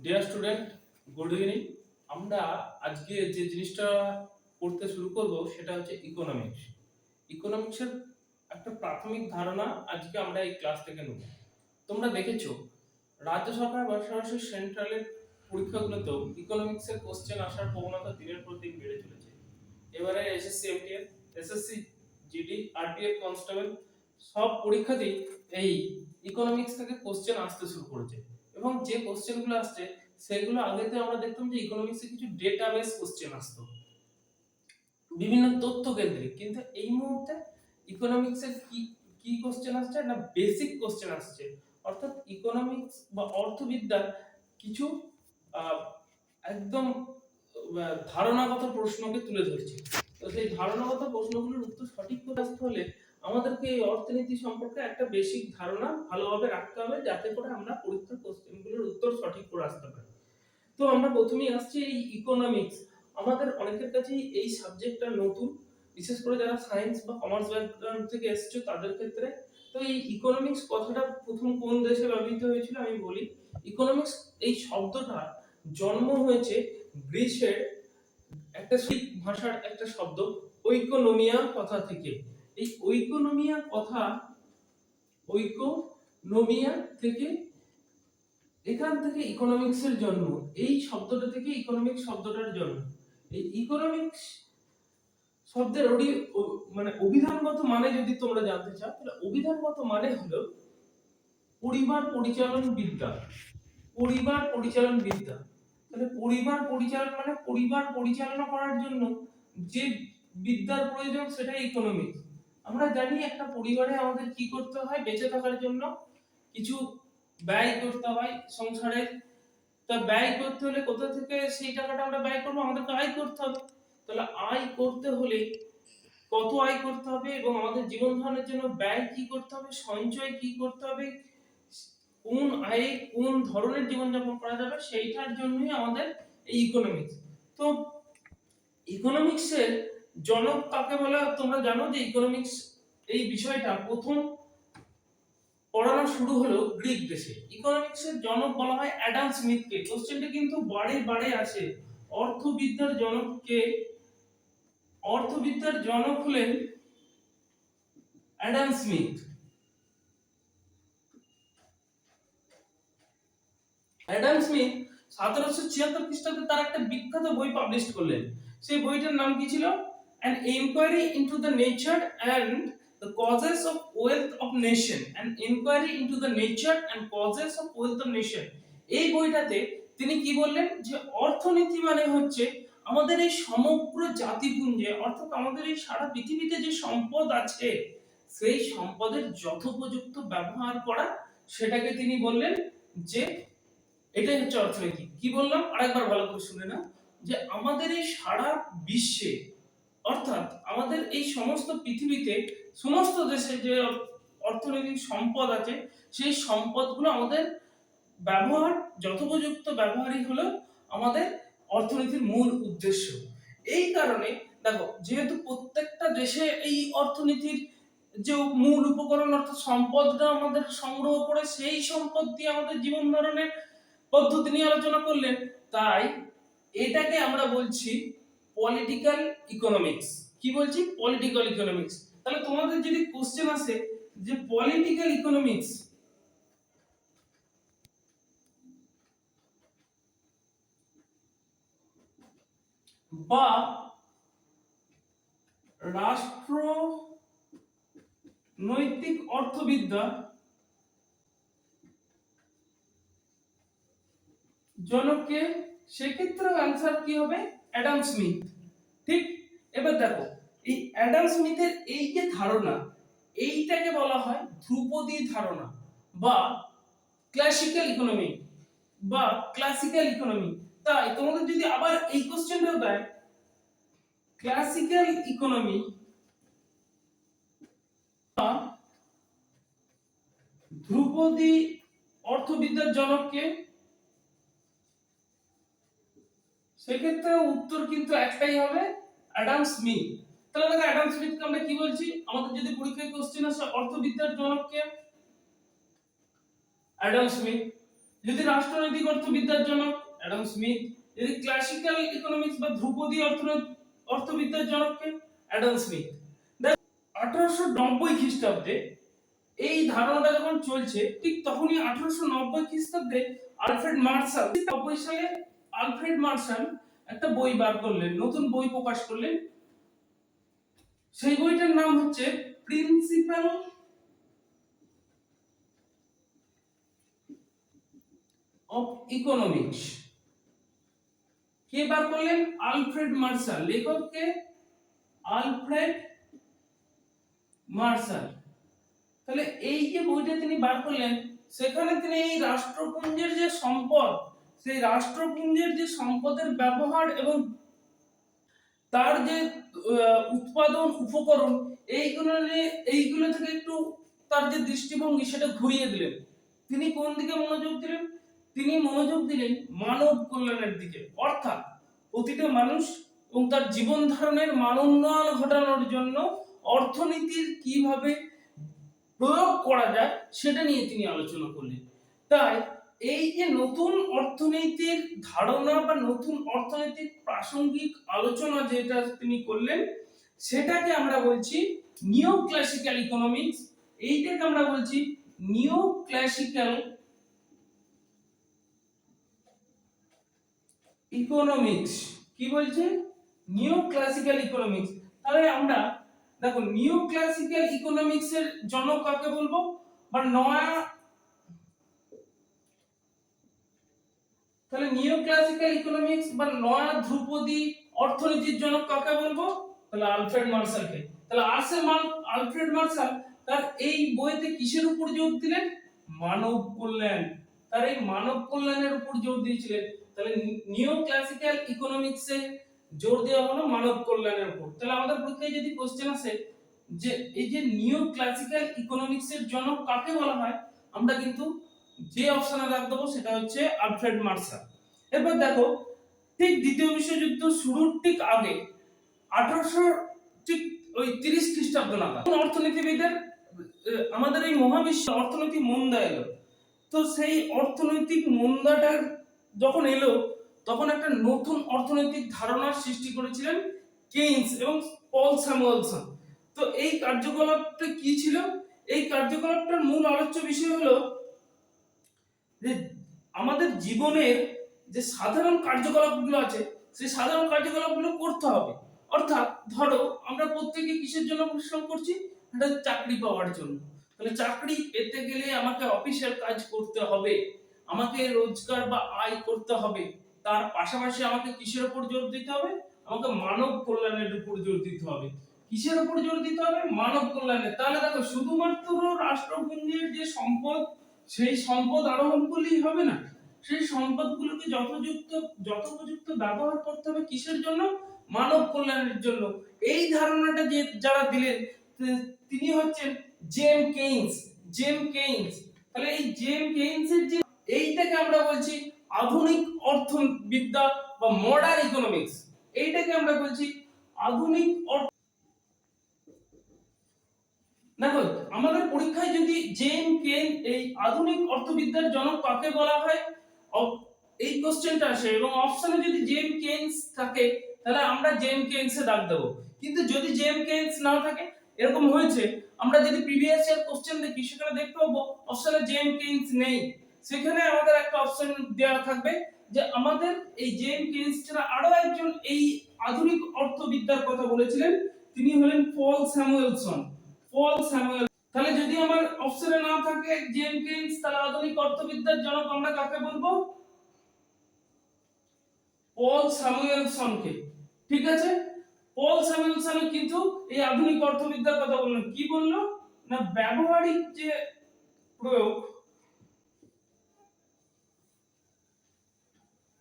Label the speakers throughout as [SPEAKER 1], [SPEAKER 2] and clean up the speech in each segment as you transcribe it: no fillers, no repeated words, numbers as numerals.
[SPEAKER 1] Dear student, good evening. আমরা আজকে যে জিনিসটা পড়তে শুরু করব সেটা হচ্ছে ইকোনমিক্স। ইকোনমিক্সের একটা প্রাথমিক ধারণা আজকে আমরা এই ক্লাস থেকে নেব। তোমরা দেখেছো রাজ্য সরকার বা সরাসরি সেন্ট্রালের পরীক্ষাগুলোতেও ইকোনমিক্সের কোশ্চেন আসার প্রবণতা দিনের পর দিন বেড়ে চলেছে। এবারে SSC MTS, SSC GD, RPF constable সব পরীক্ষাতেই এই ইকোনমিক্স থেকে কোশ্চেন আসতে শুরু করেছে এবং যে কোশ্চেনগুলো আসছে সেগুলো আগেতে আমরা দেখতাম যে ইকোনমিক্সে কিছু ডেটাবেস কোশ্চেন আসতো বিভিন্ন তথ্য কেন্দ্রিক, কিন্তু এই মুহূর্তে ইকোনমিক্সের কি কি কোশ্চেন আসছে না বেসিক কোশ্চেন আসছে। অর্থাৎ ইকোনমিক্স বা অর্থবিদ্যার কিছু আহ, একদম ধারণাগত প্রশ্নকে তুলে ধরছে। তো সেই ধারণাগত প্রশ্নগুলোর উত্তর সঠিক করে আসতে হলে আমাদেরকে এই অর্থনীতি সম্পর্কে একটা বেসিক ধারণা ভালোভাবে রাখতে হবে, যাতে করে আমরা পরীক্ষার কোশ্চেনগুলোর উত্তর সঠিক করে আসতে পারি। তো আমরা প্রথমেই আসছি এই ইকোনমিক্স। আমাদের অনেকের কাছেই এই সাবজেক্টটা নতুন, বিশেষ করে যারা সায়েন্স বা কমার্স ব্যাকগ্রাউন্ড থেকে এসেছে তাদের ক্ষেত্রে। তো এই ইকোনমিক্স কথাটা প্রথম কোন দেশে ব্যবহৃত হয়েছিল আমি বলি। ইকোনমিক্স এই শব্দটা জন্ম হয়েছে গ্রিসের একটা গ্রিক ভাষার একটা শব্দ ঐকোনোমিয়া কথা থেকে। এই ঐকোনোমিয়া থেকে এখান থেকে ইকোনমিক্স এর জন্ম। এই শব্দটা থেকে ইকোনমিক্স শব্দটার জন্ম। এই ইকোনমিক্স শব্দের মানে অভিধানগত মানে যদি তোমরা জানতে চাও, তাহলে অভিধানগত মানে হলো পরিবার পরিচালন বিদ্যা। পরিবার পরিচালন বিদ্যা, তাহলে পরিবার পরিচালন মানে পরিবার পরিচালনা করার জন্য যে বিদ্যার প্রয়োজন সেটাই ইকোনমিক্স। আমরা জানি একটা পরিবারে আমাদের কি করতে হয়, বেঁচে থাকার জন্য কিছু ব্যয় করতে হয় সংসারে। তা ব্যয় করতে হলে কোথা থেকে সেই টাকাটা আমরা ব্যয় করবো, আমাদেরকে আয় করতে হবে। তাহলে আয় করতে হলে কত আয় করতে হবে এবং আমাদের জীবন ধারণের জন্য ব্যয় কি করতে হবে, সঞ্চয় কি করতে হবে, কোন আয়ে কোন ধরনের জীবনযাপন করা যাবে, সেইটার জন্যই আমাদের এই ইকোনমিক্স। তো ইকোনমিক্সের জনক কাকে বলে তোমরা জানো? যে ইকোনমিক্স এই বিষয়টা প্রথম পড়ানো শুরু হলো গ্রিক দেশে। ইকোনমিক্সের জনক বলা হয় অ্যাডাম স্মিথকে। কোশ্চেনটা কিন্তু বারে বারে আসে। অর্থবিদ্যার জনক কে? অর্থবিদ্যার জনক হলেন অ্যাডাম স্মিথ। অ্যাডাম স্মিথ 1776 খ্রিস্টাব্দে তার একটা বিখ্যাত বই পাবলিশ করলেন। সেই বইটার নাম কি ছিল? An Inquiry into the Nature and the Causes of Wealth of Nation. An Inquiry into the Nature and Causes of Wealth of Nation. এই বইটাতে তিনি কি বললেন, যে অর্থনীতি মানে হচ্ছে আমাদের এই সমগ্র জাতিপুঞ্জে, অর্থাৎ আমাদের এই সারা পৃথিবীতে যে সম্পদ আছে সেই সম্পদের যথোপযুক্ত ব্যবহার করা, সেটাকে তিনি বললেন যে এটাই হচ্ছে অর্থনীতি। কি বললাম আরেকবার ভালো করে শুনে না, যে আমাদের এই সারা বিশ্বে, অর্থাৎ আমাদের এই সমস্ত পৃথিবীতে সমস্ত দেশে যে অর্থনৈতিক সম্পদ আছে সেই সম্পদগুলো আমাদের ব্যবহার, যথোপযুক্ত ব্যবহারই হলো আমাদের অর্থনীতির মূল উদ্দেশ্য। এই কারণে দেখো, যেহেতু প্রত্যেকটা দেশে এই অর্থনীতির যে মূল উপকরণ অর্থাৎ সম্পদটা আমাদের সংগ্রহ করে সেই সম্পদ দিয়ে আমাদের জীবন ধারণের পদ্ধতি নিয়ে আলোচনা করলেন, তাই এটাকে আমরা বলছি পলিটিক্যাল ইকোনমিক্স। কি বলছি? Political economics. তাহলে তোমাদের যদি কোশ্চেন আসে যে পলিটিক্যাল ইকোনমিক্স বা রাষ্ট্র নৈতিক অর্থবিদ্যা জনককে, সেক্ষেত্রে অ্যান্সার কি হবে? Adam Smith. ঠিক। এবার দেখো, এই অ্যাডাম স্মিথের এই যে ধারণা, এইটাকে বলা হয় ধ্রুপদী ধারণা বা ক্লাসিক্যাল ইকোনমি বা ক্লাসিক্যাল ইকোনমি। তাই তোমাদের যদি আবার এই কোশ্চেনটাও দেয়, ক্লাসিক্যাল ইকোনমি বা ধ্রুপদী অর্থবিদ্যার জনককে, সেক্ষেত্রে উত্তর কিন্তু একটাই হবে, অ্যাডাম স্মিথ। তাহলে দেখো অ্যাডাম স্মিথকে আমরা কি বলছি? আমাদের যদি পরীক্ষায় কোশ্চেন আসে অর্থবিদ্যার জনককে, অ্যাডাম স্মিথ। যদি রাষ্ট্রনৈতিক অর্থবিদ্যার জনক অ্যাডাম স্মিথ, যদি ক্লাসিক্যাল ইকোনমিক্স বা ধ্রুপদী অর্থবিদ্যার জনককে অ্যাডাম স্মিথ। 1890 খ্রিস্টাব্দে এই ধারণাটা যখন চলছে, ঠিক তখনই 1890 খ্রিস্টাব্দে আলফ্রেড মার্শাল 90 সালে আলফ্রেড মার্শাল একটা বই বার করলেন, নতুন বই প্রকাশ করলেন। সেই বইটার নাম হচ্ছে প্রিন্সিপাল অফ ইকোনমিক্স। কে বার করলেন? Alfred Marshall. লেখক কে? Alfred martial. তাহলে এই যে বইটা তিনি বার করলেন, সেখানে তিনি এই রাষ্ট্রপুঞ্জের যে সম্পদ, সেই রাষ্ট্রপুঞ্জের যে সম্পদের ব্যবহার এবং তার যে উৎপাদন উপকরণ, এইগুলো থেকে একটু তার যে দৃষ্টিভঙ্গি সেটা ঘুরিয়ে দিলেন। তিনি কোন দিকে মনোযোগ দিলেন? তিনি মনোযোগ দিলেন মানব কল্যাণের দিকে, অর্থাৎ প্রতিটা মানুষ এবং তার জীবন ধারণের মান উন্নয়ন ঘটানোর জন্য অর্থনীতির কিভাবে প্রয়োগ করা যায় সেটা নিয়ে তিনি আলোচনা করলেন। তাই এই যে নতুন অর্থনীতির ধারণা বা নতুন অর্থনৈতিক প্রাসঙ্গিক আলোচনা যেটা তিনি করলেন, সেটাকে আমরা বলছি নিও ক্লাসিক্যাল ইকোনমিক্স। এইটাকে আমরা বলছি নিও ক্লাসিক্যাল ইকোনমিক্স। কি বলছে? নিও ক্লাসিক্যাল ইকোনমিক্স। তাহলে আমরা দেখো, নিও ক্লাসিক্যাল ইকোনমিক্স এর জনক কাকে বলবো? বা তাহলে নিও ক্লাসিক্যাল ইকোনমিক্স বা নয়া ধ্রুপদী অর্থনীতির জনক কাকে বলবো? তাহলে আলফ্রেড মার্শালকে। তাহলে আলফ্রেড মার্শাল তার এই বইতে কিসের উপর জোর দিলেন? মানব কল্যাণ। তার এই মানব কল্যাণের উপর জোর দিয়েছিলেন। তাহলে নিও ক্লাসিক্যাল ইকোনমিক্সে জোর দেওয়া হলো মানব কল্যাণের উপর। তাহলে আমাদের পরীক্ষায় যদি কোশ্চেন আসে যে এই যে নিও ক্লাসিক্যাল ইকোনমিক্স এর জনক কাকে বলা হয়, আমরা কিন্তু যে অপশনে রাখ দেবো সেটা হচ্ছে আলফ্রেড মার্শাল। এরপর দেখো, ঠিক দ্বিতীয় বিশ্বযুদ্ধ শুরুর ঠিক আগে 1800 ঠিক ওই 30 খ্রিস্টাব্দ নাগাদ অর্থনীতিবিদের আমাদের এই মহাবিশ্বে অর্থনৈতিক মন্দা এলো। তো সেই অর্থনৈতিক মন্দাটার যখন এলো, তখন একটা নতুন অর্থনৈতিক ধারণার সৃষ্টি করেছিলেন কেইনস এবং পল স্যামুয়েলসন। তো এই কার্যকলাপটা কি ছিল? এই কার্যকলাপটার মূল আলোচ্য বিষয় হলো যে আমাদের জীবনের যে সাধারণ কার্যকলাপগুলো আছে, সেই সাধারণ কার্যকলাপগুলো করতে হবে। অর্থাৎ ধরো আমরা প্রত্যেকে কিসের জন্য পরিশ্রম করছি? একটা চাকরি পাওয়ার জন্য। তাহলে চাকরি পেতে গেলে আমাকে অফিসের কাজ করতে হবে, আমাকে রোজগার বা আয় করতে হবে। তার পাশাপাশি আমাকে কিসের উপর জোর দিতে হবে? আমাকে মানব কল্যাণের উপর জোর দিতে হবে। কিসের উপর জোর দিতে হবে? মানব কল্যাণের। তাহলে দেখো, শুধুমাত্র রাষ্ট্রপুঞ্জের যে সম্পদ, সেই সম্পদ আরোহণ করলেই হবে না। সেই সম্পদগুলোকে যথোপযুক্ত ব্যবহার করতে হবে কিসের জন্য? মানব কল্যাণের জন্য। এই ধারণাটা যে যারা দিলেন তিনি হচ্ছেন জেম কেইনস। তাহলে এই জেম কেইনস এর যে এইটাকে আমরা বলছি আধুনিক অর্থবিদ্যা বা মডার্ন ইকোনমিক্স। এইটাকে আমরা বলছি আধুনিক দেখো, আমাদের পরীক্ষায় যদি জেম কেন এই আধুনিক অর্থবিদ্যার জনক কাকে বলা হয়, এই কোশ্চেনটা আসে এবং অপশনে যদি জেম কেনস থাকে তাহলে আমরা জেম কেনসে দাগ দেব। কিন্তু যদি জেম কেনস না থাকে, এরকম হয়েছে, আমরা যদি প্রিভিয়াস ইয়ার কোশ্চেন দেখি সেখানে দেখতে পাবো অপশনে জেম কেনস নেই। সেখানে আমাদের একটা অপশন দেওয়া থাকবে যে আমাদের এই জেম কেনস ছাড়া আরো একজন এই আধুনিক অর্থবিদ্যার কথা বলেছিলেন, তিনি হলেন পল স্যামুয়েলসন। তাহলে যদি আমার অপশনে না থাকে জেম কেইনস, তাহলে আধুনিক অর্থবিদ্যার জনক আমরা কাকে বলবো? পল স্যামুয়েলসনকে। ঠিক আছে, পল স্যামুয়েলসন কিন্তু এই আধুনিক অর্থবিদ্যার কথা বললেন। কি বললো না, ব্যবহারিক যে প্রয়োগ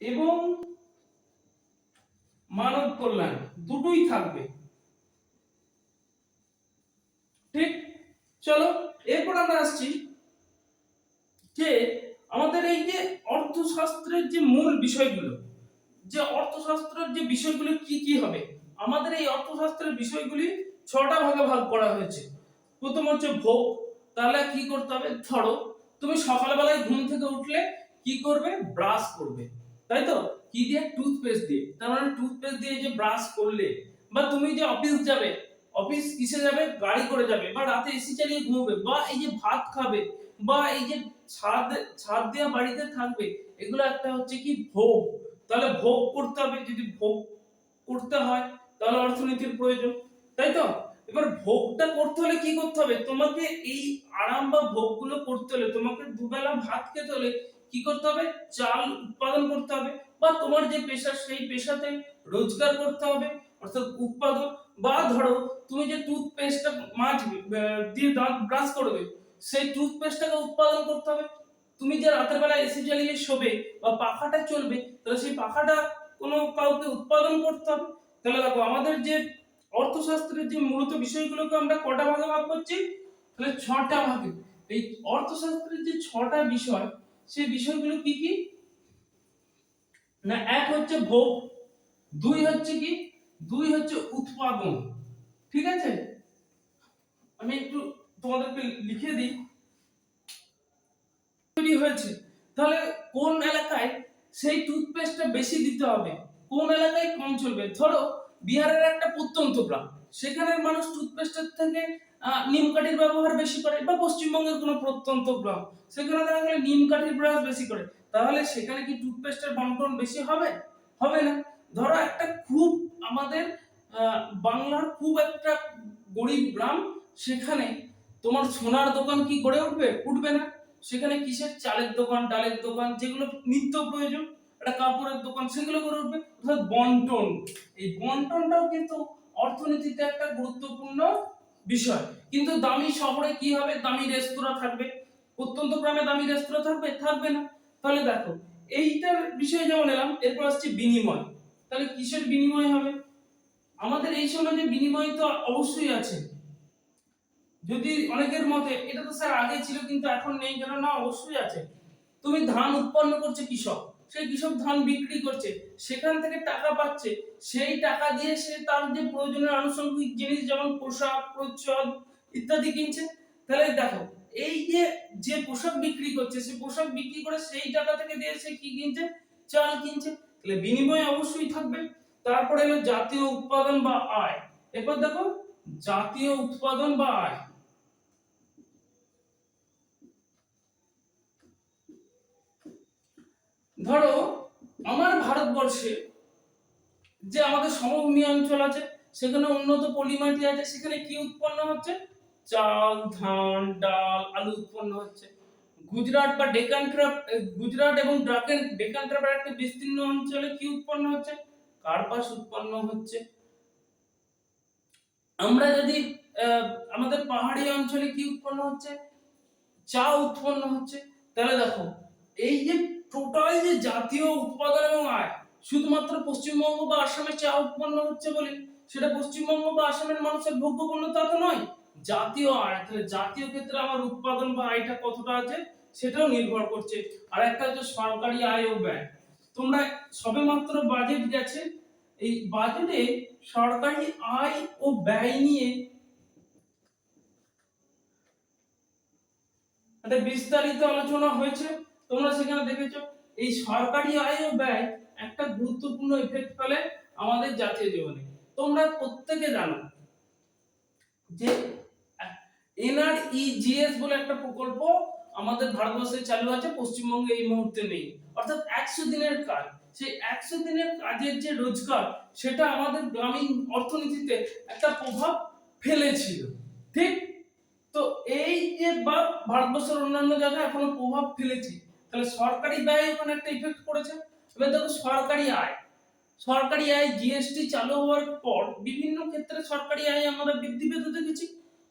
[SPEAKER 1] এবং মানব কল্যাণ দুটোই থাকবে। ঠিক, চলো এরপর আমরা আসছি যে আমাদের এই যে অর্থশাস্ত্রের যে মূল বিষয়গুলো, যে অর্থশাস্ত্রের যে বিষয়গুলো কি কি হবে। আমাদের এই অর্থশাস্ত্রের বিষয়গুলি 6টা ভাগে ভাগ করা হয়েছে। প্রথম হচ্ছে ভোগ। তাহলে কি করতে হবে? ধরো তুমি সকালবেলায় ঘুম থেকে উঠলে, কি করবে? ব্রাশ করবে, তাই তো? কি দিয়ে? টুথপেস্ট দিয়ে। তার মানে টুথপেস্ট দিয়ে যে ব্রাশ করলে, বা তুমি যে অফিস যাবে, অফিস কিসে যাবে? গাড়ি করে যাবে, বা রাতে এসি চালিয়ে ঘুমোবে, বা এই যে ভাত খাবে, বা এই যে ছাদ ছাদ দেওয়া বাড়িতে থাকবে, এগুলো একটা হচ্ছে কি ভোগ। তাহলে ভোগ করতে হবে, যদি ভোগ করতে হয় তাহলে অর্থনীতির প্রয়োজন, তাই তো? এবার ভোগটা করতে হলে কি করতে হবে? তোমাকে এই আরাম বা ভোগগুলো করতে হলে, তোমাকে দুবেলা ভাত খেতে হলে কি করতে হবে? চাল উৎপাদন করতে হবে, বা তোমার যে পেশা সেই পেশাতে রোজগার করতে হবে, অর্থাৎ উৎপাদন। বা ধরো তুমি যে টুথপেস্টটা মাছ দিয়ে দাঁত ব্রাশ করবে, সেই টুথপেস্টটাকে উৎপাদন করতে হবে। তুমি যে রাতের বেলা এসি জ্বালিয়ে শোবে বা পাখাটা চলবে, তাহলে সেই পাখাটা কোনো কাউকে উৎপাদন করতে হবে। তাহলে দেখো আমাদের যে অর্থশাস্ত্রের যে মূলত বিষয়গুলোকে আমরা কটা ভাগে ভাগ করছি? তাহলে ছটা ভাগে। এই অর্থশাস্ত্রের যে ছটা বিষয়, সেই বিষয়গুলো কি কি? না, এক হচ্ছে ভোগ, দুই হচ্ছে কি? দুই হচ্ছে উৎপাদন, ঠিক আছে? আমি একটু তোমাদেরকে লিখে দিই তৈরি হয়েছে। তাহলে কোন এলাকায় সেই টুথপেস্টটা বেশি দিতে হবে, কোন এলাকায় কম চলবে? ধরো বিহারের একটা প্রত্যন্ত গ্রাম, সেখানের মানুষ টুথপেস্টের থেকে নিম কাঠির ব্যবহার বেশি করে, বা পশ্চিমবঙ্গের কোনো প্রত্যন্ত গ্রাম, সেখানে দেখা গেলে নিম কাঠির ব্রাশ বেশি করে, তাহলে সেখানে কি টুথপেস্টের বন্টন বেশি হবে? হবে না। ধরো একটা খুব আমাদের বাংলার খুব একটা গরিব গ্রাম, সেখানে তোমার সোনার দোকান কি গড়ে উঠবে? উঠবে না। সেখানে কিসের? চালের দোকান, ডালের দোকান, যেগুলো নিত্য প্রয়োজন, একটা কাপড়ের দোকান, সেগুলো গড়ে উঠবে। অর্থাৎ বন্টন, এই বন্টনটাও কিন্তু অর্থনীতিতে একটা গুরুত্বপূর্ণ বিষয়। কিন্তু দামি শহরে কি হবে? দামি রেস্তোরাঁ থাকবে, প্রত্যন্ত গ্রামে দামি রেস্তোরাঁ থাকবে? থাকবে না। তাহলে দেখো এইটার বিষয়ে যেমন এলাম, এরপর আসছে বিনিময়। তাহলে কিসের বিনিময় হবে? আমাদের এই সমাজে বিনিময় তো অবশ্যই আছে। যদি অনেকের মতে এটা তো স্যার আগে ছিল কিন্তু এখন নেই কেন? না, অবশ্যই আছে। তুমি ধান উৎপন্ন করছে কৃষক, সেই কৃষক ধান বিক্রি করছে, সেখান থেকে টাকা পাচ্ছে, সেই টাকা দিয়ে সে তার যে প্রয়োজনীয় আনুষঙ্গিক জিনিস যেমন পোশাক, প্রচ্ছদ ইত্যাদি কিনছে। তাহলে দেখো এই যে যে পোশাক বিক্রি করছে, সেই পোশাক বিক্রি করে সেই টাকা থেকে দিয়ে সে কি কিনছে? চাল কিনছে। তাহলে বিনিময় অবশ্যই থাকবে। তারপরে হলো জাতীয় উৎপাদন বা আয়। এরপর দেখো জাতীয় উৎপাদন বা আয়। ধরো আমার ভারতবর্ষে যে আমাদের সমভূমি অঞ্চল আছে, সেখানে উন্নত পলিমাটি আছে, সেখানে কি উৎপন্ন হচ্ছে? চাল, ধান, ডাল, আলু উৎপন্ন হচ্ছে। গুজরাট বা ডেকান ট্রাপ, গুজরাট এবং ডেকান ট্রাপের একটা বিস্তীর্ণ অঞ্চলে কি উৎপন্ন হচ্ছে? কার্পাস উৎপন্ন হচ্ছে। আমরা যদি আহ, আমাদের পাহাড়ি অঞ্চলে কি উৎপন্ন হচ্ছে? চা উৎপন্ন হচ্ছে। তাহলে দেখো এই যে টোটাল যে জাতীয় উৎপাদন এবং আয়, শুধুমাত্র পশ্চিমবঙ্গ বা আসামে চা উৎপন্ন হচ্ছে বলে সেটা পশ্চিমবঙ্গ বা আসামের মানুষের ভোগ্যপণ্য তা তো নয়। জাতীয় আয়, তাহলে জাতীয় ক্ষেত্রে আমার উৎপাদন বা আয়টা কতটা আছে সেটাও নির্ভর করছে। আর একটা হচ্ছে সরকারি আয় ও ব্যয়। তোমরা সবেমাত্র বাজেট গেছে, এই বাজেটে সরকারি আয় ও ব্যয় নিয়ে একটা বিস্তারিত আলোচনা হয়েছে। তোমরা সেখানে দেখেছো এই সরকারি আয় ও ব্যয় একটা গুরুত্বপূর্ণ ইফেক্ট ফেলে আমাদের জাতীয় জীবনে। তোমরা প্রত্যেকে জানো যে এনআরইজিএস বলে একটা প্রকল্প আমাদের ভারতবর্ষে চালু আছে, পশ্চিমবঙ্গে এই মুহূর্তে নেই। অর্থাৎ 100 দিনের কাজ, সেই 100 দিনের কাজের যে রোজগার, সেটা আমাদের গ্রামীণ অর্থনীতিতে একটা প্রভাব ফেলেছিল, ঠিক? তো এই যে বা ভারতবর্ষের অন্যান্য জায়গায় এখনো প্রভাব ফেলেছে, তাহলে সরকারি ব্যয় ওখানে একটা ইফেক্ট পড়েছে। এবার দেখো সরকারি আয়, সরকারি আয় জিএসটি চালু হওয়ার পর বিভিন্ন ক্ষেত্রে সরকারি আয় আমরা বৃদ্ধি পেতে দেখেছি।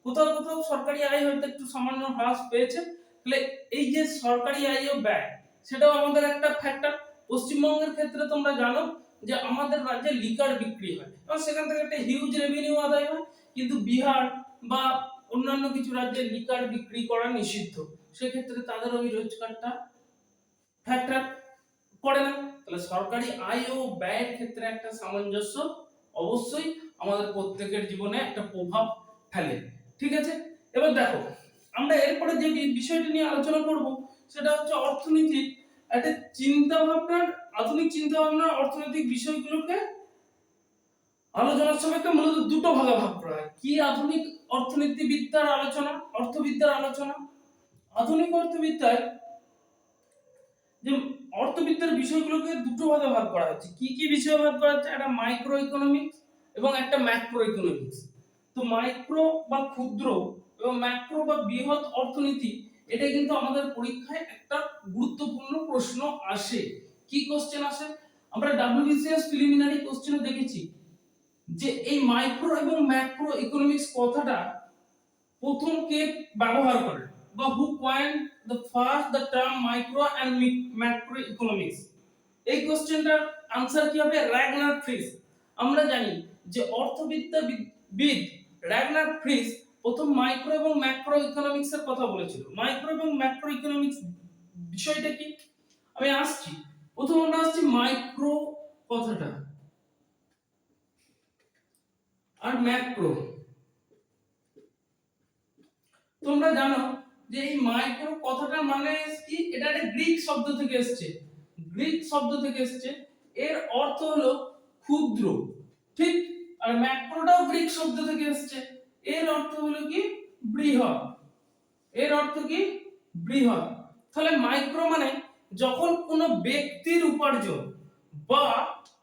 [SPEAKER 1] কোথাও কোথাও সরকারি আয় হয়তো একটু সামান্য হ্রাস পেয়েছে। তাহলে এই যে সরকারি আয় ও ব্যয়, সেটাও আমাদের একটা ফ্যাক্টর। পশ্চিমবঙ্গের ক্ষেত্রে তোমরা জানো যে আমাদের রাজ্যে লিকার বিক্রি হয় এবং সেখান থেকে একটা হিউজ রেভিনিউ আদায় হয়, কিন্তু বিহার বা অন্যান্য কিছু রাজ্যে লিকার বিক্রি করা নিষিদ্ধ, সেক্ষেত্রে তাদের ওই রোজগারটা ফ্যাক্টর পড়ে না। তাহলে সরকারি আয় ও ব্যয়ের ক্ষেত্রে একটা সামঞ্জস্য অবশ্যই আমাদের প্রত্যেকের জীবনে একটা প্রভাব ফেলে, ঠিক আছে? এবার দেখো আমরা এরপরে যে বিষয়টি নিয়ে আলোচনা করব সেটা হচ্ছে অর্থনীতির একটা চিন্তা ভাবনার, আধুনিক চিন্তা ভাবনার অর্থনৈতিক বিষয়গুলোকে আলোচনার সাপেক্ষে মূলত দুটো ভাগে ভাগ করা হয়। কি আধুনিক অর্থনীতিবিদ্যার আলোচনা, অর্থবিদ্যার আলোচনা। আধুনিক অর্থবিদ্যায় যে অর্থবিদ্যার বিষয়গুলোকে দুটো ভাগে ভাগ করা হচ্ছে। কি কি বিষয়ে ভাগ করা হচ্ছে? একটা মাইক্রো ইকোনমিক্স এবং একটা ম্যাক্রো ইকোনমিক্স। তো মাইক্রো বা ক্ষুদ্র এবং ম্যাক্রো বা বৃহৎ অর্থনীতি, এটা কিন্তু আমাদের পরীক্ষায় একটা গুরুত্বপূর্ণ প্রশ্ন আসে। কি কোশ্চেন আসে? আমরা ডাব্লিউবিসিএস প্রিলিমিনারি কোশ্চেনে দেখেছি যে এই মাইক্রো এবং ম্যাক্রো ইকোনমিক্স কথাটা প্রথম কে ব্যবহার করে, বা who coined the first the term micro and macro economics. এই কোশ্চেনটার আনসার কি হবে? Ragnar Frisch. আমরা জানি যে অর্থবিদ র্যাগনার ফ্রিস প্রথম মাইক্রো এবং ম্যাক্রো ইকোনমিক্স এর কথা বলেছিল। মাইক্রো এবং ম্যাক্রো ইকোনমিক্স বিষয়টা কি আমি আসছি। প্রথম আমরা আসছি মাইক্রো কথাটা আর ম্যাক্রো। তোমরা জানো যে এই মাইক্রো কথাটার মানে কি? এটা একটা গ্রিক শব্দ থেকে এসেছে। গ্রিক শব্দ থেকে এসেছে, এর অর্থ হলো ক্ষুদ্র, ঠিক? আর ম্যাক্রোটাও গ্রিক শব্দ থেকে এসেছে, এর অর্থ হলো কি? বৃহৎ। এর অর্থ কি? বৃহৎ। তাহলে মাইক্রো মানে যখন কোনো ব্যক্তির উপার্জন বা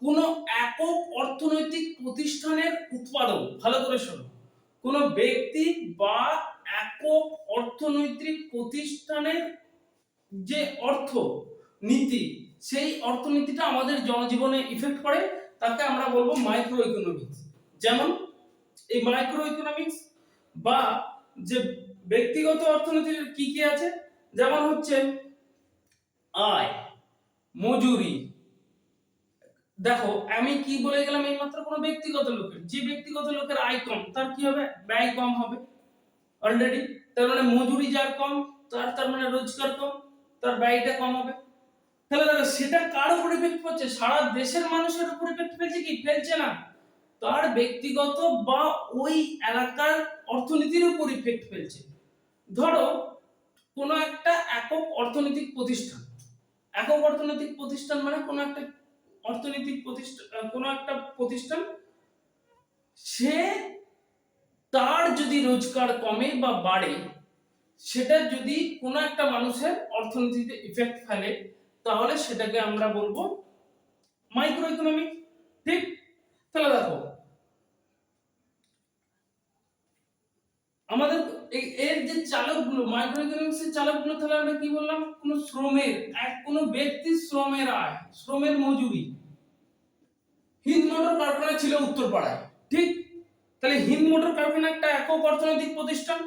[SPEAKER 1] কোনো একক অর্থনৈতিক প্রতিষ্ঠানের উৎপাদন, ভালো করে শোনো, কোনো ব্যক্তি বা একক অর্থনৈতিক প্রতিষ্ঠানের যে অর্থনীতি, সেই অর্থনীতিটা আমাদের জনজীবনে ইফেক্ট করে, তাকে আমরা বলবো মাইক্রো ইকোনমিক্স। যেমন এই মাইক্রো ইকোনমিক্স বা যে ব্যক্তিগত অর্থনীতির কি কি আছে, যেমন হচ্ছে আয়, মজুরি। দেখো আমি কি বলে গেলাম, এই মাত্র কোনো ব্যক্তিগত লোকের, যে ব্যক্তিগত লোকের আয় কম তার কি হবে? ব্যয় কম হবে অলরেডি। তার মানে মজুরি যার কম, তার মানে রোজগার কম, তার ব্যয়টা কম হবে। তাহলে দেখো সেটা কার উপর ইফেক্ট পড়ছে? সারা দেশের মানুষের উপর ইফেক্ট ফেলছে কি? ফেলছে না, তার ব্যক্তিগত বা ওই এলাকার অর্থনীতির উপর ইফেক্ট ফেলছে। ধরো কোনো একটা একক অর্থনৈতিক প্রতিষ্ঠান, একক অর্থনৈতিক প্রতিষ্ঠান মানে কোনো একটা অর্থনৈতিক প্রতিষ্ঠান, কোনো একটা প্রতিষ্ঠান, সে তার যদি রোজগার কমে বা বাড়ে, সেটা যদি কোনো একটা মানুষের অর্থনীতিতে ইফেক্ট ফেলে, তাহলে সেটাকে আমরা বলবো মাইক্রো ইকোনমিক, ঠিক? তাহলে দেখো আমাদের এর যে চালকগুলো, মাইক্রো ইকোনমিক্সের চালকগুলো, তাহলে আমরা কি বললাম? কোনো শ্রমের, কোনো ব্যক্তির শ্রমের আয়, শ্রমের মজুরি। হিন্দ মোটর কারখানা ছিল উত্তরপাড়ায়, ঠিক? তাহলে হিন্দ মোটর কারখানা একটা একক অর্থনৈতিক প্রতিষ্ঠান।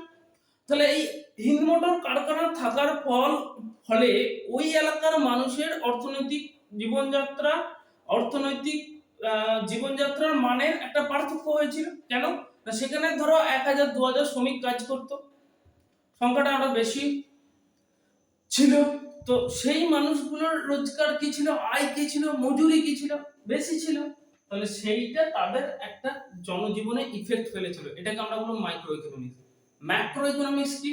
[SPEAKER 1] তাহলে এই হিন্দ মোটর কারখানা থাকার ফলে ওই এলাকার মানুষের অর্থনৈতিক জীবনযাত্রা, অর্থনৈতিক জীবনযাত্রার মানের একটা পার্থক্য হয়েছিল। কেন না, সেখানে ধরো 1000-2000 শ্রমিক কাজ করত, সংখ্যাটা আরো বেশি ছিল। তো সেই মানুষগুলোর রোজগার কি ছিল, আয় কি ছিল, মজুরি কি ছিল, বেশি ছিল। তাহলে সেইটা তাদের একটা জনজীবনে ইফেক্ট ফেলেছিল। এটাকে আমরা বলবো মাইক্রো ইকোনমিক্স। ম্যাক্রো ইকোনমিক্স কি?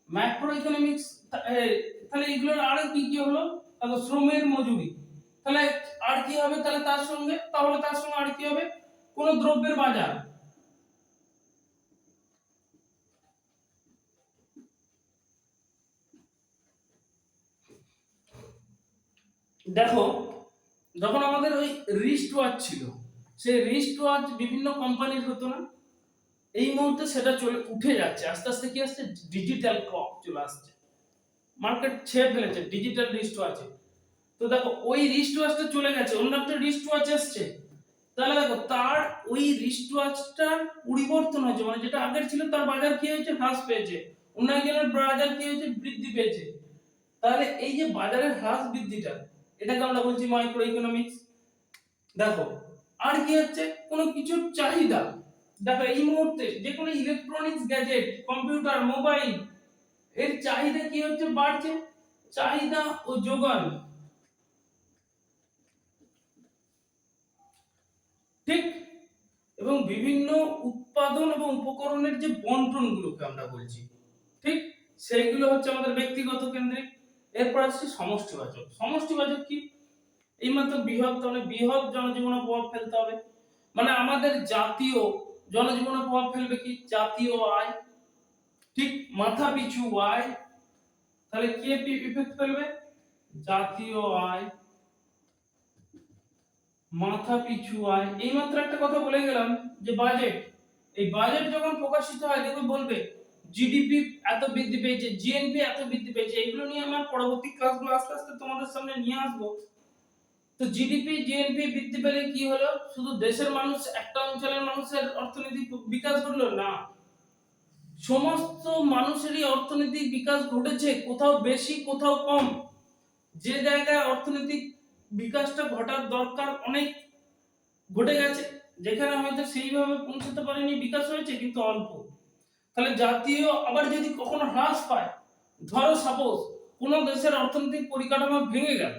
[SPEAKER 1] ম্যাক্রো ইকোনমিক্স, তাহলে এগুলোর আরো কি কি হলো? তাহলে শ্রমের মজুরি, তাহলে আর কি হবে? তাহলে তার সঙ্গে আর কি হবে? কোন দ্রব্যের বাজার। দেখো যখন আমাদের ওই রিস্ট ওয়াচ ছিল, সেই রিস্ট ওয়াচ বিভিন্ন কোম্পানির হতো না, এই মুহূর্তে সেটা চলে উঠে যাচ্ছে আস্তে আস্তে। কি আসছে? ডিজিটাল ক্লক চলে আসছে, মার্কেট ছেড়ে ফেলেছে ডিজিটাল রিস্ট ওয়াচে। তো দেখো ওই রিস্ট ওয়াচটা চলে গেছে, অন্য একটা রিস্ট ওয়াচ আসছে। তাহলে দেখো তার ওই রিস্ট ওয়াচটার পরিবর্তন হয়েছে, মানে যেটা আগের ছিল তার বাজার কি হয়েছে? হ্রাস পেয়েছে। অন্য একজনের বাজার কি হয়েছে? বৃদ্ধি পেয়েছে। তাহলে এই যে বাজারের হ্রাস বৃদ্ধিটা, এটাকে আমরা বলছি মাইক্রো ইকোনমিক্স। দেখো আর কি হচ্ছে? কোনো কিছুর চাহিদা, দেখো এই মুহূর্তে যে কোনো ইলেকট্রনিক্স গ্যাজেট, কম্পিউটার, মোবাইল, এর চাহিদা কি হচ্ছে? বাড়ছে। চাহিদা ও যোগান, ঠিক? এবং বিভিন্ন উৎপাদন এবং উপকরণের যে বন্টন গুলোকে আমরা বলছি, ঠিক? সেইগুলো হচ্ছে আমাদের ব্যক্তিগত কেন্দ্রিক। এরপর আসছে সমষ্টিবাচক। সমষ্টিবাচক কি? এইমাত্র বৃহৎ, তাহলে বৃহৎ জনজীবনে প্রভাব ফেলতে হবে, মানে আমাদের জাতীয় জনজীবনে প্রভাব ফেলবে কি? জাতীয় আয়, ঠিক, মাথা পিছু আয়, তাহলে কি ইফেক্ট ফেলবে? জাতীয় আয়, মাথা পিছু আয়। এইমাত্র একটা কথা বলে গেলাম যে বাজেট, এই বাজেট যখন প্রকাশিত হয় দেখবে বলবে জিডিপি এত বৃদ্ধি পেয়েছে, জিএনপি এত বৃদ্ধি পেয়েছে। এগুলো নিয়ে আমরা পরবর্তী ক্লাসগুলো আস্তে আস্তে তোমাদের সামনে নিয়ে আসবো। তো জিডিপি জিএনপি বৃদ্ধি পেলে কি হলো? শুধু দেশের মানুষ, একটা অঞ্চলের মানুষের অর্থনৈতিক বিকাশ ঘটলো না, সমস্ত মানুষেরই অর্থনৈতিক বিকাশ ঘটেছে, কোথাও বেশি কোথাও কম। যে জায়গায় অর্থনৈতিক বিকাশটা ঘটার দরকার অনেক ঘটে গেছে, যেখানে হয়তো সেইভাবে পৌঁছাতে পারেনি, বিকাশ হয়েছে কিন্তু অল্প। তাহলে জাতীয় আবার যদি কখনো হ্রাস পায়, ধরো সাপোজ কোন দেশের অর্থনৈতিক পরিকাঠামো ভেঙে গেল,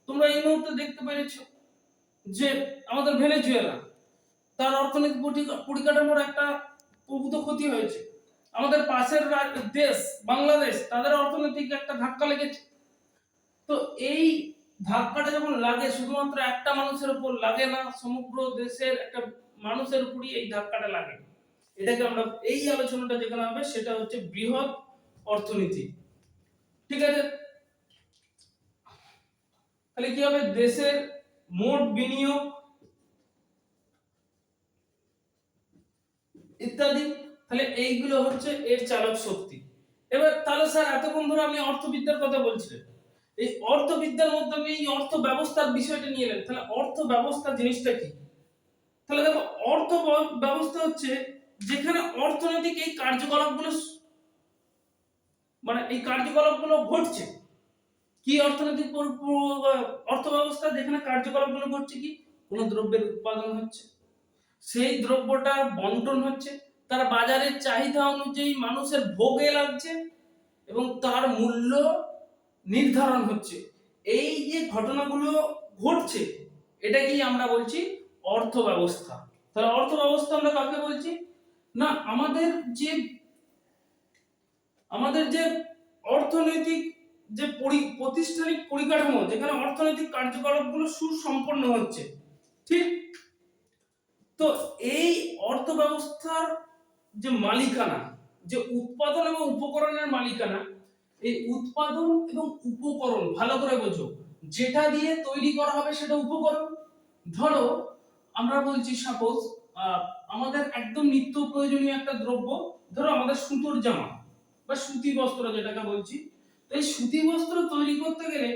[SPEAKER 1] তোমরা এই মুহূর্তে দেখতে পেরেছো যে আমাদের ভেনেজুয়েলা, তার অর্থনৈতিক পরিকাঠামোর একটা প্রভূত ক্ষতি হয়েছে। আমাদের পাশের দেশ বাংলাদেশ, তাদের অর্থনৈতিক একটা ধাক্কা লেগেছে। তো এই ধাক্কাটা যখন লাগে শুধুমাত্র একটা মানুষের উপর লাগে না, সমগ্র দেশের একটা মানুষের উপরই এই ধাক্কাটা লাগে। এটাকে আমরা এই আলোচনাটা যেখানে হবে সেটা হচ্ছে বৃহৎ অর্থনীতি, ঠিক আছে? তাহলে কি হবে? দেশের মোট বিনিয়োগ ইত্যাদি, তাহলে এইগুলো হচ্ছে এর চালক শক্তি। এবার তাহলে স্যার এতক্ষণ ধরে আপনি অর্থবিদ্যার কথা বলছিলেন, এই অর্থবিদ্যার মধ্যে আপনি এই অর্থ ব্যবস্থার বিষয়টা নিয়ে এলেন, তাহলে অর্থ ব্যবস্থা জিনিসটা কি? তাহলে দেখো, অর্থ ব্যবস্থা হচ্ছে যেখানে অর্থনৈতিক এই কার্যকলাপগুলো, মানে এই কার্যকলাপগুলো ঘটছে। কি অর্থনৈতিক অর্থ ব্যবস্থা? যেখানে কার্যকলাপগুলো ঘটছে কি? কোন দ্রব্যের উৎপাদন হচ্ছে, সেই দ্রব্যটা বন্টন হচ্ছে, তার বাজারের চাহিদা অনুযায়ী মানুষের ভোগে লাগছে এবং তার মূল্য নির্ধারণ হচ্ছে। এই যে ঘটনাগুলো ঘটছে এটাকেই আমরা বলছি অর্থ ব্যবস্থা। তাহলে অর্থ ব্যবস্থা আমরা কাকে বলছি? না, আমাদের যে অর্থনৈতিক যে প্রাতিষ্ঠানিক পরিকাঠামো, যেখানে অর্থনৈতিক কার্যকলাপগুলো সুসম্পন্ন হচ্ছে, ঠিক? তো এই অর্থ ব্যবস্থার যে মালিকানা, যে উৎপাদন এবং উপকরণের মালিকানা, এই উৎপাদন এবং উপকরণ ভালো করে বোঝো, যেটা দিয়ে তৈরি করা হবে সেটা উপকরণ। ধরো আমরা বলছি সাপোজ আমাদের একদম নিত্য প্রয়োজনীয় একটা দ্রব্য, ধরো আমাদের সুতোর জামা বা সুতি বস্ত্র যেটাকে বলছি। তো এই সুতি বস্ত্র তৈরি করতে গেলে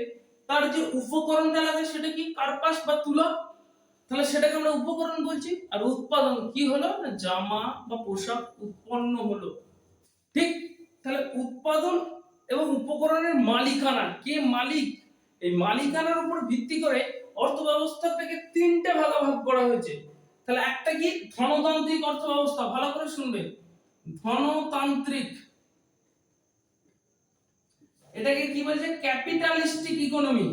[SPEAKER 1] তার যে উপকরণটা লাগে সেটা কি? কার্পাস বা তুলা। তাহলে সেটাকে আমরা উপকরণ বলছি। আর উৎপাদন কি হলো? না, জামা বা পোশাক উৎপন্ন হলো, ঠিক? তাহলে উৎপাদন এবং উপকরণের মালিকানা, কে মালিক, এই মালিকানার উপর ভিত্তি করে অর্থ ব্যবস্থাটাকে তিনটে ভাগ করা হয়েছে। তাহলে একটা কি? ধনতান্ত্রিক অর্থ ব্যবস্থা, ভালো করে শুনবে, ধনতান্ত্রিক। এটাকে কি বলছে? Capitalistic economy.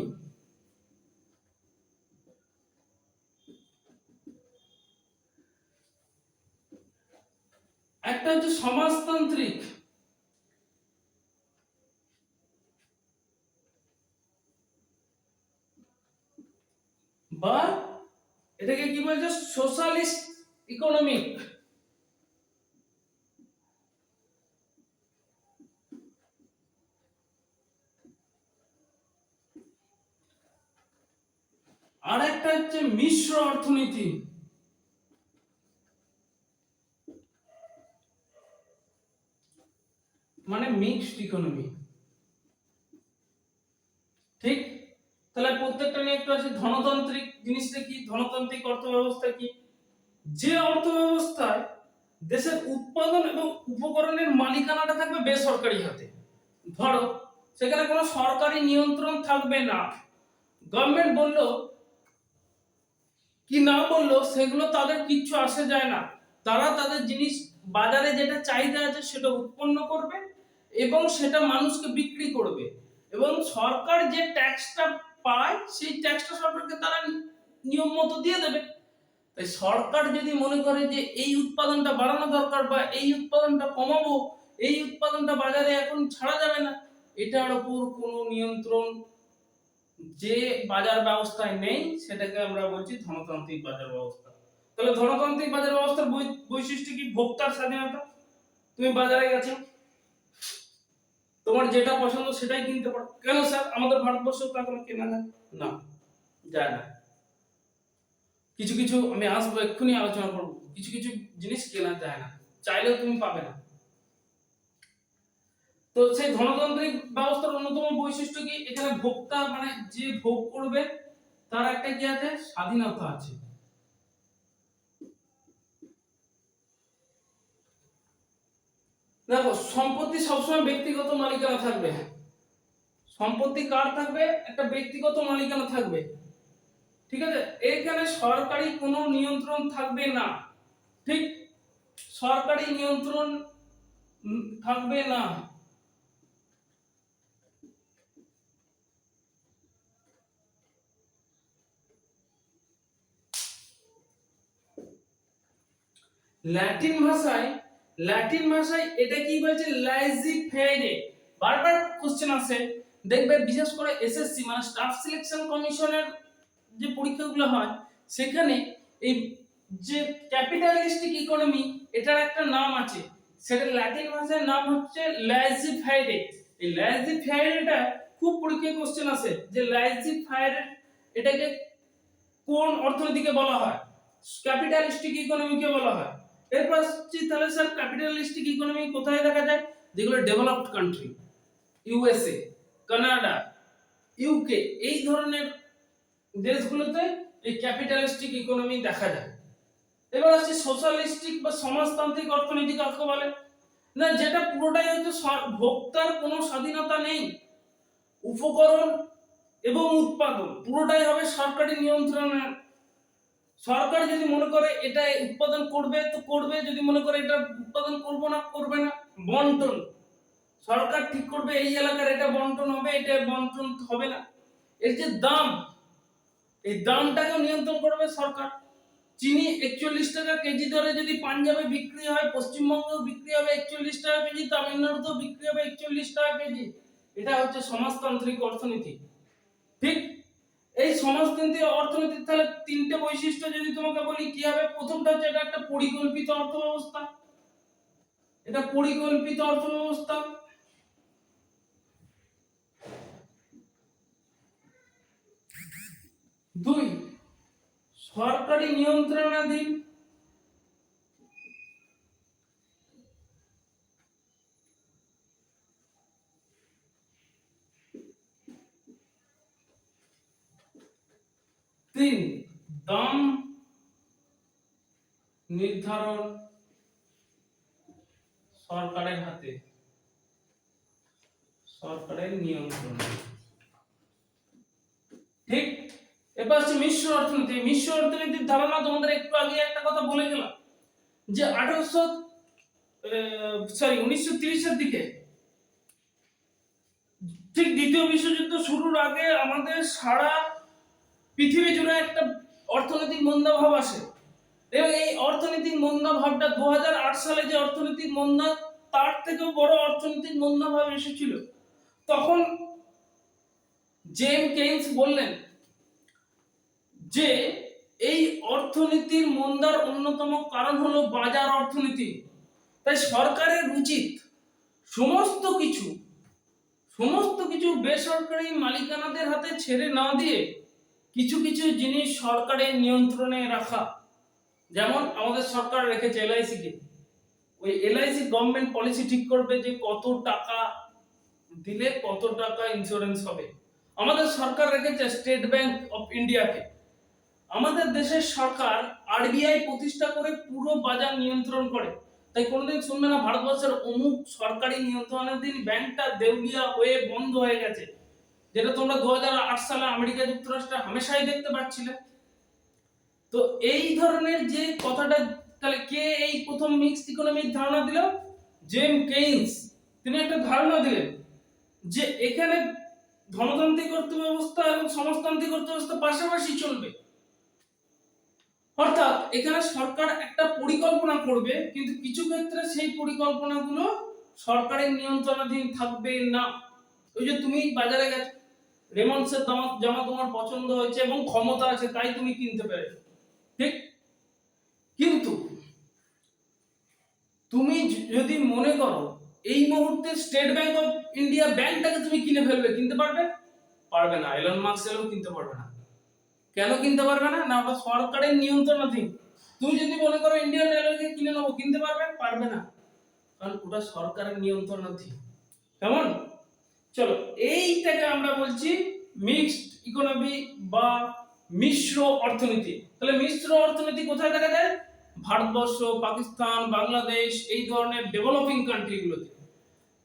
[SPEAKER 1] একটা হচ্ছে সমাজতান্ত্রিক, বা এটাকে কি বলছে? Socialist economic. আর একটা হচ্ছে মিশ্র অর্থনীতি। মানে মিক্সড ইকোনমি, ঠিক? তাহলে প্রত্যেকটা নিয়ে একটু আসি। ধনতান্ত্রিক জিনিসটা কি? ধনতান্ত্রিক অর্থ ব্যবস্থা কি? যে অর্থ ব্যবস্থায় দেশের উৎপাদন এবং উপকরণের মালিকানাটা থাকবে বেসরকারি হাতে। ধরো সেখানে কোনো সরকারি নিয়ন্ত্রণ থাকবে না, গভর্নমেন্ট বললো কি না বললো সেগুলো তাদের কিচ্ছু আসে যায় না। তারা তাদের জিনিস বাজারে যেটা চাহিদা আছে সেটা উৎপন্ন করবে এবং সেটা মানুষকে বিক্রি করবে, এবং সরকার যে ট্যাক্সটা পায় সেই ট্যাক্সটা সরকারকে তারা নিয়ম মতো দিয়ে দেবে। তাই সরকার যদি মনে করে যে এই উৎপাদনটা বাড়ানো দরকার বা এই উৎপাদনটা কমাবো, এই উৎপাদনটা বাজারে এখন ছাড়া যাবে না, এটার উপর কোনো নিয়ন্ত্রণ যে বাজার ব্যবস্থায় নেই সেটাকে আমরা বলছি ধনতান্ত্রিক বাজার ব্যবস্থা। তাহলে ধনতান্ত্রিক বাজার ব্যবস্থার বৈশিষ্ট্য কি? ভোক্তার স্বাধীনতা। তুমি বাজারে গেছো, তোমার যেটা পছন্দ সেটাই কিনতে পারো। কেন স্যার আমাদের ভারতবর্ষে তা কোনো কেনা যায় না? যায় না। কিছু কিছু আমি আসবো, এক্ষুনি আলোচনা করবো, কিছু কিছু জিনিস কেনা যায় না, চাইলেও তুমি পাবে না। তো সেই ধনতান্ত্রিক ব্যবস্থার অন্যতম বৈশিষ্ট্য কি? এখানে ভোক্তা মানে যে ভোগ করবে তার একটা কি আছে? স্বাধীনতা আছে। দেখো, সম্পত্তি সবসময় ব্যক্তিগত মালিকানা থাকবে। সম্পত্তি কার থাকবে? একটা ব্যক্তিগত মালিকানা থাকবে, ঠিক আছে? এখানে সরকারি কোনো নিয়ন্ত্রণ থাকবে না, ঠিক? সরকারি নিয়ন্ত্রণ থাকবে না। ল্যাটিন ভাষায় এটা কি বলছে? লাইজি ফেরে। বারবার কোশ্চেন আসে, দেখবে বিশেষ করে এসএসসি মানে স্টাফ সিলেকশন কমিশনের যে পরীক্ষাগুলো হয় সেখানে এই যে ক্যাপিটালিস্টিক ইকোনমি এটার একটা নাম আছে, সেটা ল্যাটিন ভাষায় নাম হচ্ছে লাইজি ফেরে। এই লাইজি ফেরেটা খুব পরীক্ষায় কোশ্চেন আসে যে লাইজি ফেরে এটাকে কোন অর্থনীতিকে বলা হয়? ক্যাপিটালিস্টিক ইকোনমিকে বলা হয়। এরপর আসছি, তাহলে স্যার ক্যাপিটালিস্টিক ইকোনমি কোথায় দেখা যায়? যেগুলো developed country, USA, Canada, UK, এই ধরনের দেশগুলোতে এই ক্যাপিটালিস্টিক ইকোনমি দেখা যায়। এবার আসছে সোশ্যালিস্টিক বা সমাজতান্ত্রিক অর্থনীতি কাকে বলে? না, যেটা পুরোটাই হচ্ছে ভোক্তার কোনো স্বাধীনতা নেই, উপকরণ এবং উৎপাদন পুরোটাই হবে সরকারি নিয়ন্ত্রণে। সরকার যদি মনে করে এটা উৎপাদন করবে তো করবে, যদি মনে করে এটা উৎপাদন করবে না। বন্টন সরকার ঠিক করবে, এই এলাকার এটা বন্টন হবে, এটা বন্টন হবে না। এর যে দাম, এই দামটাকে নিয়ন্ত্রণ করবে সরকার। চিনি 41 টাকা কেজি দরে যদি পাঞ্জাবে বিক্রি হয়, পশ্চিমবঙ্গেও বিক্রি হবে 41 টাকা কেজি, তামিলনাড়ুতেও বিক্রি হবে 41 টাকা কেজি। এটা হচ্ছে সমাজতান্ত্রিক অর্থনীতি, ঠিক? এই সমাজতান্ত্রিক অর্থনীতির তাহলে তিনটে বৈশিষ্ট্য যদি তোমাকে বলি কি হবে? প্রথমটা হচ্ছে এটা একটা পরিকল্পিত অর্থব্যবস্থা, এটা পরিকল্পিত অর্থব্যবস্থা। দুই, সরকারি নিয়ন্ত্রণাধীন। তিন, দাম নির্ধারণ সরকারের হাতে, সরকারের নিয়ন্ত্রণ, ঠিক? এবার হচ্ছে মিশ্র অর্থনীতি। মিশ্র অর্থনীতির ধারণা তোমাদের একটু আগে একটা কথা বলে গেলাম যে 1930 এর দিকে, ঠিক দ্বিতীয় বিশ্বযুদ্ধ শুরুর আগে আমাদের সারা পৃথিবী জুড়ে একটা অর্থনৈতিক মন্দাভাব আসে, এবং এই অর্থনৈতিক মন্দাভাবটা 2008 সালে যে অর্থনৈতিক মন্দা, তার থেকেও বড় অর্থনৈতিক মন্দাভাব এসেছিল। তখন জেমস কেইন্স বললেন যে এই অর্থনীতির মন্দার অন্যতম কারণ হলো বাজার অর্থনীতি। তাই সরকারের উচিত সমস্ত কিছু বেসরকারি মালিকানাদের হাতে ছেড়ে না দিয়ে কিছু কিছু জিনিস সরকারের নিয়ন্ত্রণে রাখা। যেমন আমাদের সরকার রেখেছে এলআইসি কে, ওই এলআইসি গভর্নমেন্ট পলিসি ঠিক করবে যে কত টাকা দিলে কত টাকা ইন্স্যুরেন্স হবে। আমাদের সরকার রেখেছে স্টেট ব্যাংক অফ ইন্ডিয়াকে। আমাদের দেশের সরকার আরবিআই প্রতিষ্ঠা করে পুরো বাজার নিয়ন্ত্রণ করে। তাই কোনোদিন শুনবে না ভারতবর্ষের অমুক সরকারি নিয়ন্ত্রণাধীন ব্যাংকটা দেউলিয়া হয়ে বন্ধ হয়ে গেছে, যেটা তোমরা 2008 সালে আমেরিকা যুক্তরাষ্ট্রে হামেশাই দেখতে পাচ্ছিলে। তো এই ধরনের যে কথাটা, তাহলে কে এই প্রথম মিক্সড ইকোনমিক ধারণা দিল? জেমস কেইন্স। তিনি একটা ধারণা দিলেন যে এখানে ধনতান্ত্রিক অর্থব্যবস্থা এবং সমাজতান্ত্রিক অর্থব্যবস্থা পাশাপাশি চলবে। অর্থাৎ এখানে সরকার একটা পরিকল্পনা করবে, কিন্তু কিছু ক্ষেত্রে সেই পরিকল্পনাগুলো সরকারের নিয়ন্ত্রণাধীন থাকবে না। ওই যে তুমি বাজারে গেছো, রেমন্ডসের জামা তোমার পছন্দ হয়েছে এবং ক্ষমতা আছে তাই তুমি কিনতে পেরেছো, ঠিক? কিন্তু তুমি যদি মনে করো এই মুহূর্তে স্টেট ব্যাংক অফ ইন্ডিয়া ব্যাংকটাকে তুমি কিনে ফেলবে, কিনতে পারবে? পারবে না। এলন মাস্ক এলেও কিনতে পারবে না। কেন কিনতে পারবে না? না, ওটা সরকারের নিয়ন্ত্রণাধীন। তুমি যদি মনে করো ইন্ডিয়ান রেলওয়েকে কিনে নেবো, কিনতে পারবে? পারবে না, কারণ ওটা সরকারের নিয়ন্ত্রণাধীন। কেমন? চলো, এইটাকে আমরা বলছি মিক্সড ইকোনমি বা মিশ্র অর্থনীতি। তাহলে মিশ্র অর্থনীতি কোথায় দেখা যায়? ভারতবর্ষ, পাকিস্তান, বাংলাদেশ, এই ধরনের ডেভেলপিং কান্ট্রিগুলোতে।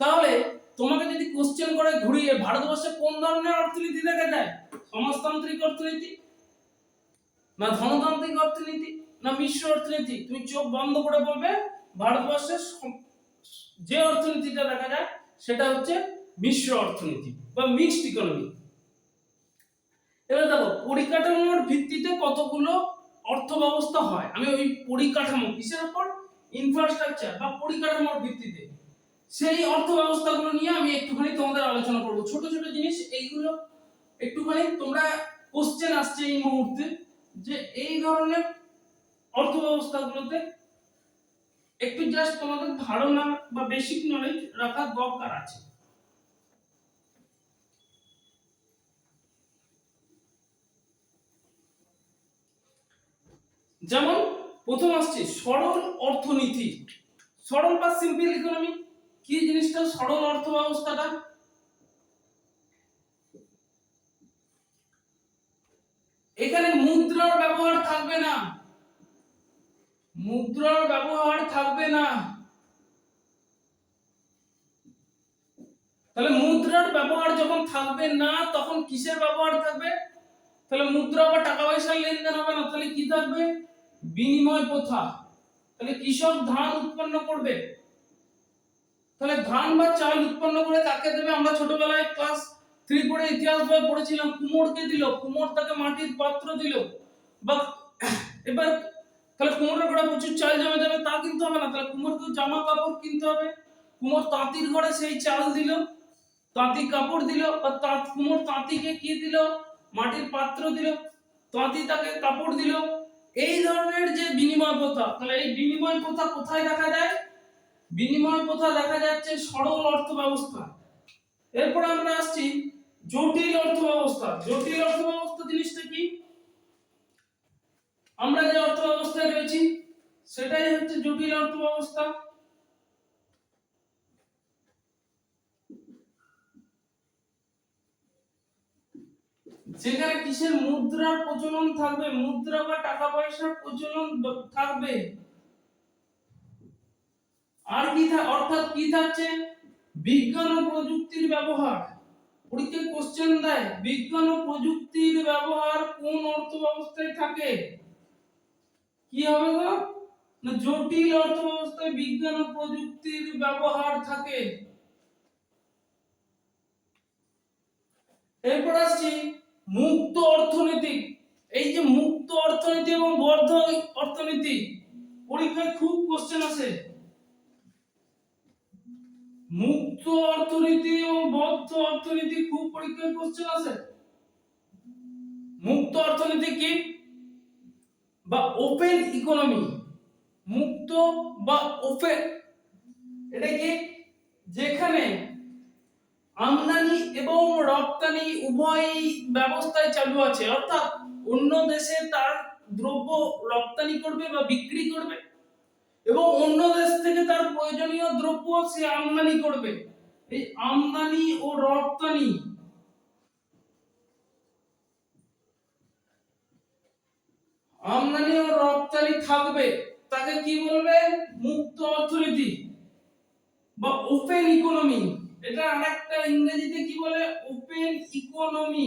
[SPEAKER 1] তাহলে তোমাকে যদি কোশ্চেন করে ঘুরিয়ে ভারতবর্ষে কোন ধরনের অর্থনীতি দেখা যায়? সমাজতান্ত্রিক অর্থনীতি, না ধনতান্ত্রিক অর্থনীতি, না মিশ্র অর্থনীতি? তুমি চোখ বন্ধ করে বলবে ভারতবর্ষে যে অর্থনীতিটা দেখা যায় সেটা হচ্ছে মিশ্র অর্থনীতি বা মিক্সড ইকোনমি। এবার দেখো পরিকাঠামোর ভিত্তিতে কতগুলো অর্থ ব্যবস্থা হয়। আমি ওই পরিকাঠামো কিসের উপর? ইনফ্রাস্ট্রাকচার বা পরিকাঠামোর ভিত্তিতে সেই অর্থ ব্যবস্থাগুলো নিয়ে আমি একটুখানি তোমাদের আলোচনা করব। ছোট ছোট জিনিস এইগুলো একটুখানি তোমরা কোশ্চেন আসছে এই মুহূর্তে যে এই ধরনের অর্থ ব্যবস্থাগুলোতে একটু জাস্ট তোমাদের ধারণা বা বেসিক নলেজ রাখার দরকার আছে। যেমন প্রথম আসছে সরল অর্থনীতি। সরল বা সিম্পল ইকোনমি কি জিনিসটা? সরল অর্থ ব্যবস্থাটা এখানে মুদ্রার ব্যবহার থাকবে না, মুদ্রার ব্যবহার থাকবে না। তাহলে মুদ্রার ব্যবহার যখন থাকবে না তখন কিসের ব্যবহার থাকবে? তাহলে মুদ্রা বা টাকা পয়সার লেনদেন হবে না, তাহলে কি থাকবে? বিনিময় প্রথা। তাহলে কৃষক ধান উৎপন্ন করবে, তাহলে ধান বা চাল উৎপন্ন করে কাকে দেবে? আমরা ছোটবেলায় ক্লাস 3 পড়ে ইতিহাস বই পড়েছিলাম, কুমোরকে দিল, কুমোর তাকে মাটির পাত্র দিল। বা এবার তাহলে কুমোরের ঘরে প্রচুর চাল জমে যাবে তা কিন্তু হবে না, তাহলে কুমোরকে জামা কাপড় কিনতে হবে। কুমোর তাঁতির ঘরে সেই চাল দিল, তাঁতি কাপড় দিল, বা কুমোর তাঁতিকে কি দিল? মাটির পাত্র দিল, তাঁতি তাকে কাপড় দিল। এই ধরনের যে বিনিময় প্রথা, তাহলে এই বিনিময় প্রথা কোথায় দেখা যায়? বিনিময় প্রথা দেখা যাচ্ছে সরল অর্থ ব্যবস্থা। এরপর আমরা আসছি জটিল অর্থ ব্যবস্থা। জটিল অর্থ ব্যবস্থা জিনিসটা কি? আমরা যে অর্থ ব্যবস্থায় রয়েছি সেটাই হচ্ছে জটিল অর্থ ব্যবস্থা। যেখানে কিসের? মুদ্রার প্রচলন থাকবে, মুদ্রা বা টাকা পয়সার প্রচলন থাকবে। আর কি অর্থাৎ কি থাকছে? বিজ্ঞান ও প্রযুক্তির ব্যবহার। পরীক্ষায় কোশ্চেন দেয় বিজ্ঞান ও প্রযুক্তির ব্যবহার কোন অর্থ ব্যবস্থায় থাকে? কি হবে গো? না জটিল অর্থ ব্যবস্থায় বিজ্ঞান ও প্রযুক্তির ব্যবহার থাকে। এরপর আসছি মুক্ত অর্থনীতি। এই যে মুক্ত অর্থনীতি এবং বদ্ধ অর্থনীতি, পরীক্ষায় খুব কোশ্চেন আসে। মুক্ত অর্থনীতি ও বদ্ধ অর্থনীতি খুব পরীক্ষায় কোশ্চেন আসে। মুক্ত অর্থনীতি কি? বা ওপেন ইকোনমি। মুক্ত বা ওপেন এটা কি? যেখানে আমদানি এবং রপ্তানি উভয় ব্যবস্থায় চালু আছে, অর্থাৎ অন্য দেশে তার দ্রব্য রপ্তানি করবে বা বিক্রি করবে এবং অন্য দেশ থেকে তার প্রয়োজনীয় দ্রব্য সে আমদানি করবে। এই আমদানি ও রপ্তানি, আমদানি ও রপ্তানি থাকবে, তাকে কি বলবে? মুক্ত অর্থনীতি বা ওপেন ইকোনমি। এটা আরেকটা ইংরেজিতে কি বলে? Open economy.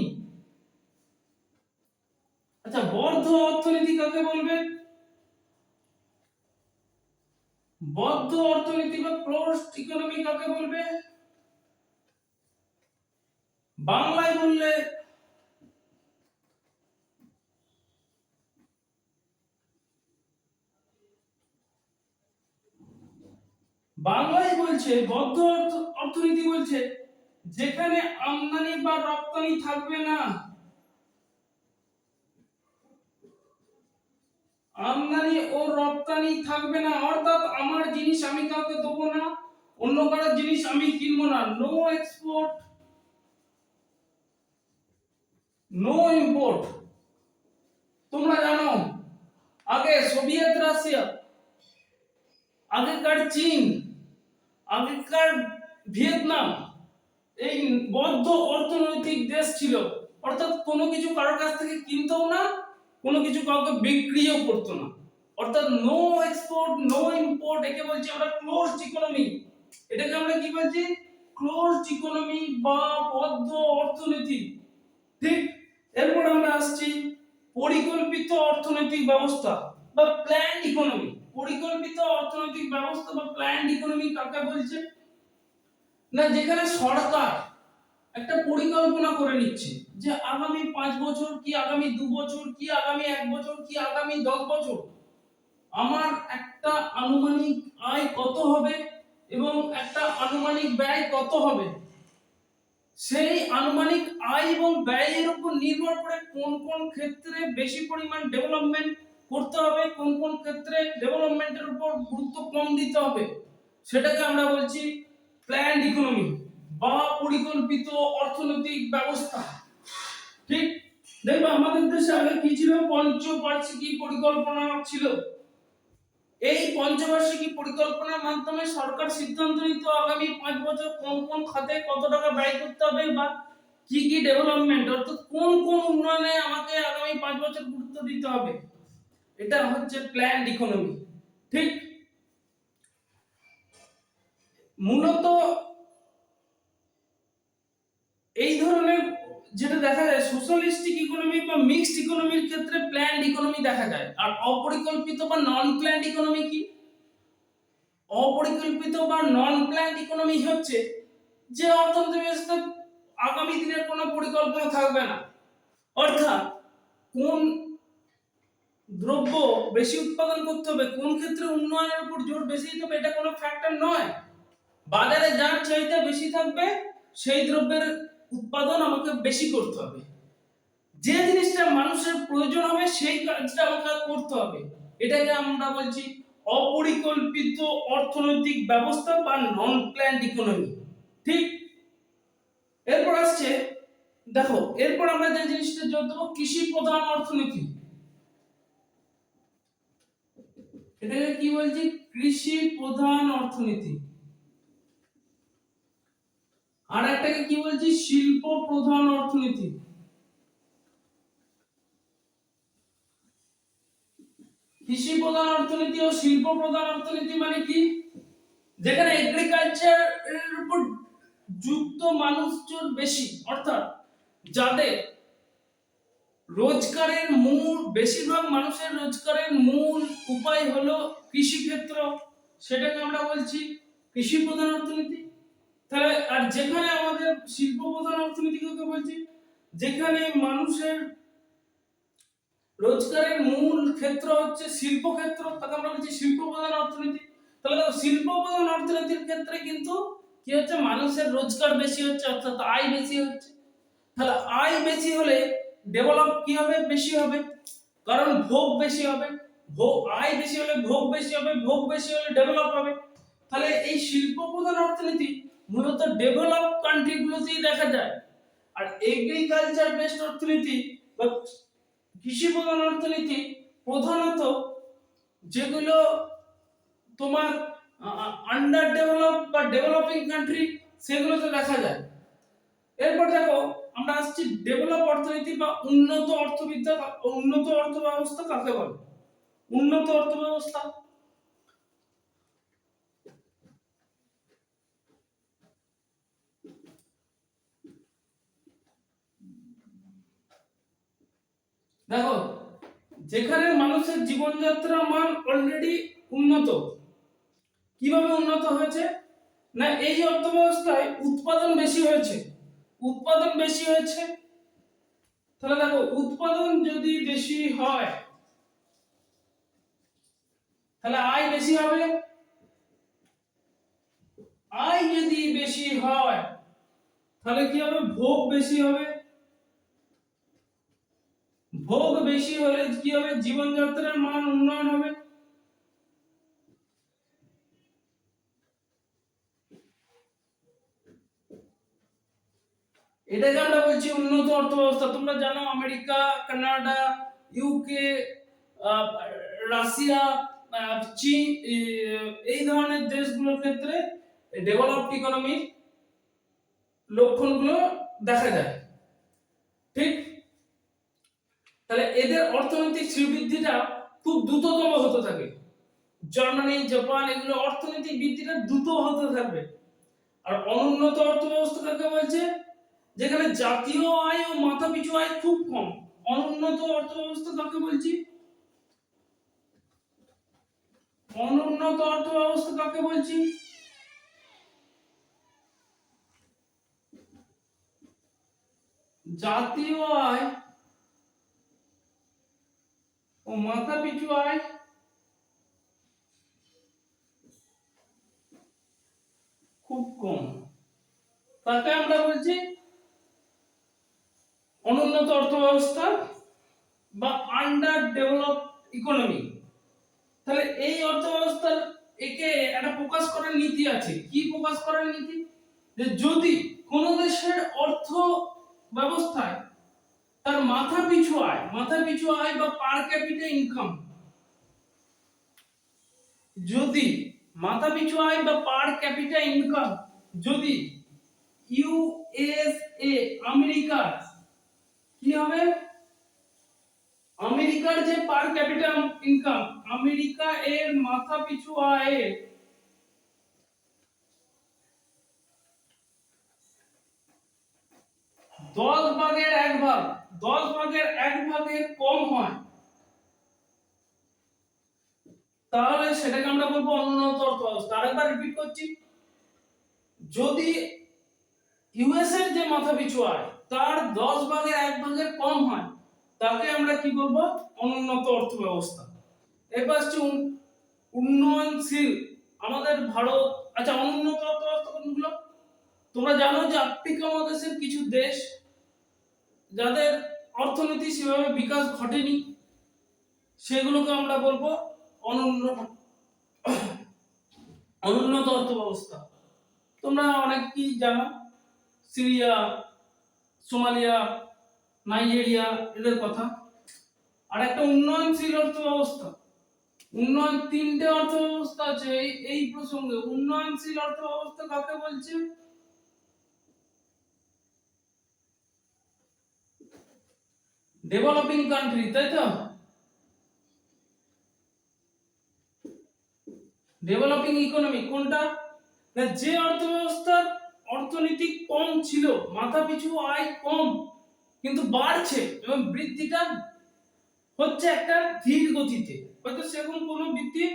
[SPEAKER 1] আচ্ছা, বদ্ধ অর্থনীতি কাকে বলবে? বদ্ধ অর্থনীতি বা ক্লোজড ইকোনমি কাকে বলবে? বাংলায় বললে বাংলায় বলছে বদ্ধ অর্থনীতি বলছে
[SPEAKER 2] যেখানে আমদানি বা রপ্তানি থাকবে না, আমদানি ও রপ্তানি থাকবে না, অর্থাৎ আমার জিনিস আমি কাউকে দেবো না, অন্য কারোর জিনিস আমি কিনবো না। No export, no import. তোমরা জানো আগে সোভিয়েত রাশিয়া, আগেকার চীন, আগেকার ভিয়েতনাম এই বদ্ধ অর্থনৈতিক দেশ ছিল, অর্থাৎ কোনো কিছু কারোর কাছ থেকে কিনতেও না, কোনো কিছু কাউকে বিক্রিও করতো না, অর্থাৎ নো এক্সপোর্ট নো ইম্পোর্ট। একে বলছি আমরা ক্লোজড ইকোনমি। এটাকে আমরা কি বলছি? ক্লোজড ইকোনমি বা বদ্ধ অর্থনীতি। ঠিক। এরপর আমরা আসছি পরিকল্পিত অর্থনৈতিক ব্যবস্থা বা প্ল্যান্ড ইকোনমি। পরিকল্পিত অর্থনৈতিক ব্যবস্থা বা প্ল্যান্ড ইকোনমি কাকে বলছে? না, যেখানে সরকার একটা পরিকল্পনা করে নিচ্ছে যে আগামী 5 বছর কি আগামী 2 বছর কি আগামী 1 বছর কি আগামী 10 বছর আমার একটা আনুমানিক আয় কত হবে এবং একটা আনুমানিক ব্যয় কত হবে। সেই আনুমানিক আয় এবং ব্যয়ের উপর নির্ভর করে কোন কোন ক্ষেত্রে বেশি পরিমাণ ডেভেলপমেন্ট করতে হবে, কোন কোন ক্ষেত্রে ডেভেলপমেন্টের উপর গুরুত্ব কম দিতে হবে, সেটাকে আমরা বলছি প্ল্যান্ড ইকোনমি বা পরিকল্পিত অর্থনৈতিক ব্যবস্থা। ঠিক। দেখো আমাদের দেশে আগে কি ছিল? পঞ্চবার্ষিকী পরিকল্পনা ছিল। এই পঞ্চবার্ষিকী পরিকল্পনার মাধ্যমে সরকার সিদ্ধান্ত নিত আগামী 5 বছর কোন কোন খাতে কত টাকা ব্যয় করতে হবে বা কি কি ডেভেলপমেন্ট, অর্থাৎ কোন কোন উন্নয়নে আমাকে আগামী 5 বছর গুরুত্ব দিতে হবে। এটা হচ্ছে প্ল্যান্ড ইকোনমি। ঠিক। মূলত এই ধরনের যেটা দেখা যায় সোশ্যালিস্টিক ইকোনমি বা মিক্সড ইকোনমির ক্ষেত্রে প্ল্যান্ড ইকোনমি দেখা যায়। আর অপরিকল্পিত বা নন প্ল্যান্ড ইকোনমি কি? অপরিকল্পিত বা নন প্ল্যান্ড ইকোনমি হচ্ছে যে অর্থনৈতিক ব্যবস্থা আগামী দিনের কোনো পরিকল্পনা থাকবে না, অর্থাৎ কোন দ্রব্য বেশি উৎপাদন করতে হবে, কোন ক্ষেত্রে উন্নয়নের উপর জোর বেশি দিতে হবে, এটা কোনো ফ্যাক্টর নয়। বাজারে যার চাহিদা বেশি থাকবে সেই দ্রব্যের উৎপাদন আমাকে বেশি করতে হবে, যে জিনিসটা মানুষের প্রয়োজন হবে সেই কাজটা আমাকে করতে হবে। এটাকে আমরা বলছি অপরিকল্পিত অর্থনৈতিক ব্যবস্থা বা নন প্ল্যান্ড ইকোনমি। ঠিক। এরপর আসছে, দেখো এরপর আমরা যে জিনিসটা যোগ দেবো কৃষি প্রধান অর্থনীতি। এটাকে কি বলছি? কৃষি প্রধান অর্থনীতি। আর একটাকে কি বলছি? শিল্প প্রধান অর্থনীতি। কৃষি প্রধান অর্থনীতি ও শিল্প প্রধান অর্থনীতি মানে কি? যেখানে এগ্রিকালচার এর উপর যুক্ত মানুষজন বেশি, অর্থাৎ যাদের রোজগারের মূল, বেশিরভাগ মানুষের রোজগারের মূল উপায় হলো কৃষি ক্ষেত্র, সেটাকে আমরা বলছি কৃষি প্রধান অর্থনীতি। তাহলে আর যেখানে আমাদের শিল্প প্রধান অর্থনীতি কাকে বলছি? যেখানে মানুষের রোজগারের মূল ক্ষেত্র হচ্ছে শিল্প ক্ষেত্র, তাকে আমরা বলছি শিল্প প্রধান অর্থনীতি। তাহলে দেখো শিল্প প্রধান অর্থনীতির ক্ষেত্রে কিন্তু কি হচ্ছে? মানুষের রোজগার বেশি হচ্ছে, অর্থাৎ আয় বেশি হচ্ছে। তাহলে আয় বেশি হলে ডেভেলপ কি হবে? বেশি হবে, কারণ ভোগ বেশি হবে। আয় বেশি হলে ভোগ বেশি হবে, ভোগ বেশি হলে ডেভেলপ হবে। তাহলে এই শিল্প প্রধান অর্থনীতি মূলত ডেভেলপ কান্ট্রিগুলোতেই দেখা যায়। আর এগ্রিকালচার বেসড অর্থনীতি বা কৃষি প্রধান অর্থনীতি প্রধানত যেগুলো তোমার আন্ডার ডেভেলপ বা ডেভেলপিং কান্ট্রি সেগুলোতে দেখা যায়। এরপর দেখো আমরা আসছি ডেভেলপ অর্থনীতি বা উন্নত অর্থবিদ্যা, উন্নত অর্থ ব্যবস্থা কাকে বলে? উন্নত অর্থ ব্যবস্থা দেখো যেখানে মানুষের জীবনযাত্রা মান অলরেডি উন্নত। কিভাবে উন্নত হয়েছে? না, এই অর্থ ব্যবস্থায় উৎপাদন বেশি হয়েছে। উৎপাদন বেশি হয়েছে, তাহলে দেখো উৎপাদন যদি বেশি হয় তাহলে আয় বেশি হবে। আয় যদি বেশি হয় তাহলে কি হবে, ভোগ বেশি হবে। ভোগ বেশি হলে কি হবে, জীবনযাত্রার মান উন্নয়ন হবে। এটাকে আমরা বলছি উন্নত অর্থব্যবস্থা। তোমরা জানো আমেরিকা, কানাডা, ইউকে, রাশিয়া, চীন, এই ধরনের দেশগুলোর ক্ষেত্রে ডেভেলপড ইকোনমির লক্ষণগুলো দেখা যায়। ঠিক, তাহলে এদের অর্থনৈতিক শ্রীবৃদ্ধিটা খুব দ্রুততম হতে থাকে। জার্মানি, জাপান, এগুলো অর্থনৈতিক বৃদ্ধিটা দ্রুত হতে থাকবে। আর অনুন্নত অর্থব্যবস্থা কাকে বলছে, যেখানে জাতীয় আয় ও মাথাপিছু আয় খুব কম। অনুন্নত অর্থব্যবস্থা কাকে বলছি, অনুন্নত অর্থব্যবস্থা কাকে বলছি, জাতীয় আয় ও মাথাপিছু আয় খুব কম, তাকে আমরা বলছি অনুন্নত অর্থব্যবস্থা বা আন্ডার ডেভেলপড ইকোনমি। তাহলে এই অর্থব্যবস্থার একে একটা প্রকাশ করার নীতি আছে। কি প্রকাশ করার নীতি, যে যদি কোন দেশের অর্থ ব্যবস্থায় তার মাথাপিছু আয় বা পার ক্যাপিটা ইনকাম, যদি মাথাপিছু আয় বা পার ক্যাপিটা ইনকাম যদি ইউএসএ, আমেরিকার কি হবে, আমেরিকার যে পার ক্যাপিটা ইনকাম, আমেরিকা এর মাথাপিছু আয়ের 10 ভাগের 1 ভাগের কম হয়, তাহলে সেটাকে আমরা বলবো অনুন্নত অর্থব্যবস্থা। আরেকবার রিপিট করছি, যদি ইউএস এর যে মাথাপিছু আয় তার 10 ভাগের 1 ভাগের কম হয়, তাকে আমরা কি বলবো, অনুন্নত অর্থব্যবস্থা। এবার হচ্ছে উন্নয়নশীল, আমাদের ভারত। আচ্ছা, অনুন্নত অর্থব্যবস্থা কোনগুলো, তোমরা জানো যে আফ্রিকা মহাদেশের কিছু দেশ যাদের অর্থনীতি সেভাবে বিকাশ ঘটেনি, সেগুলোকে আমরা বলবো অনুন্নত অর্থব্যবস্থা। তোমরা অনেকেই জানো সিরিয়া, সোমালিয়া, নাইজেরিয়া, এদের কথা। আর একটা উন্নয়নশীল অর্থব্যবস্থা, উন্নয়ন, তিনটে অর্থব্যবস্থা আছে এই প্রসঙ্গে। উন্নয়নশীল অর্থব্যবস্থা কাকে বলছে, ডেভেলপিং কান্ট্রি, তাই তো। ডেভেলপিং ইকোনমি কোনটা, না যে অর্থব্যবস্থার অর্থনীতি কম ছিল, মাথাপিছু আয় কম, কিন্তু বাড়ছে এবং বৃদ্ধিটা হচ্ছে একটা ধীর গতিতে। হয়তো সেরকম কোনো বৃদ্ধি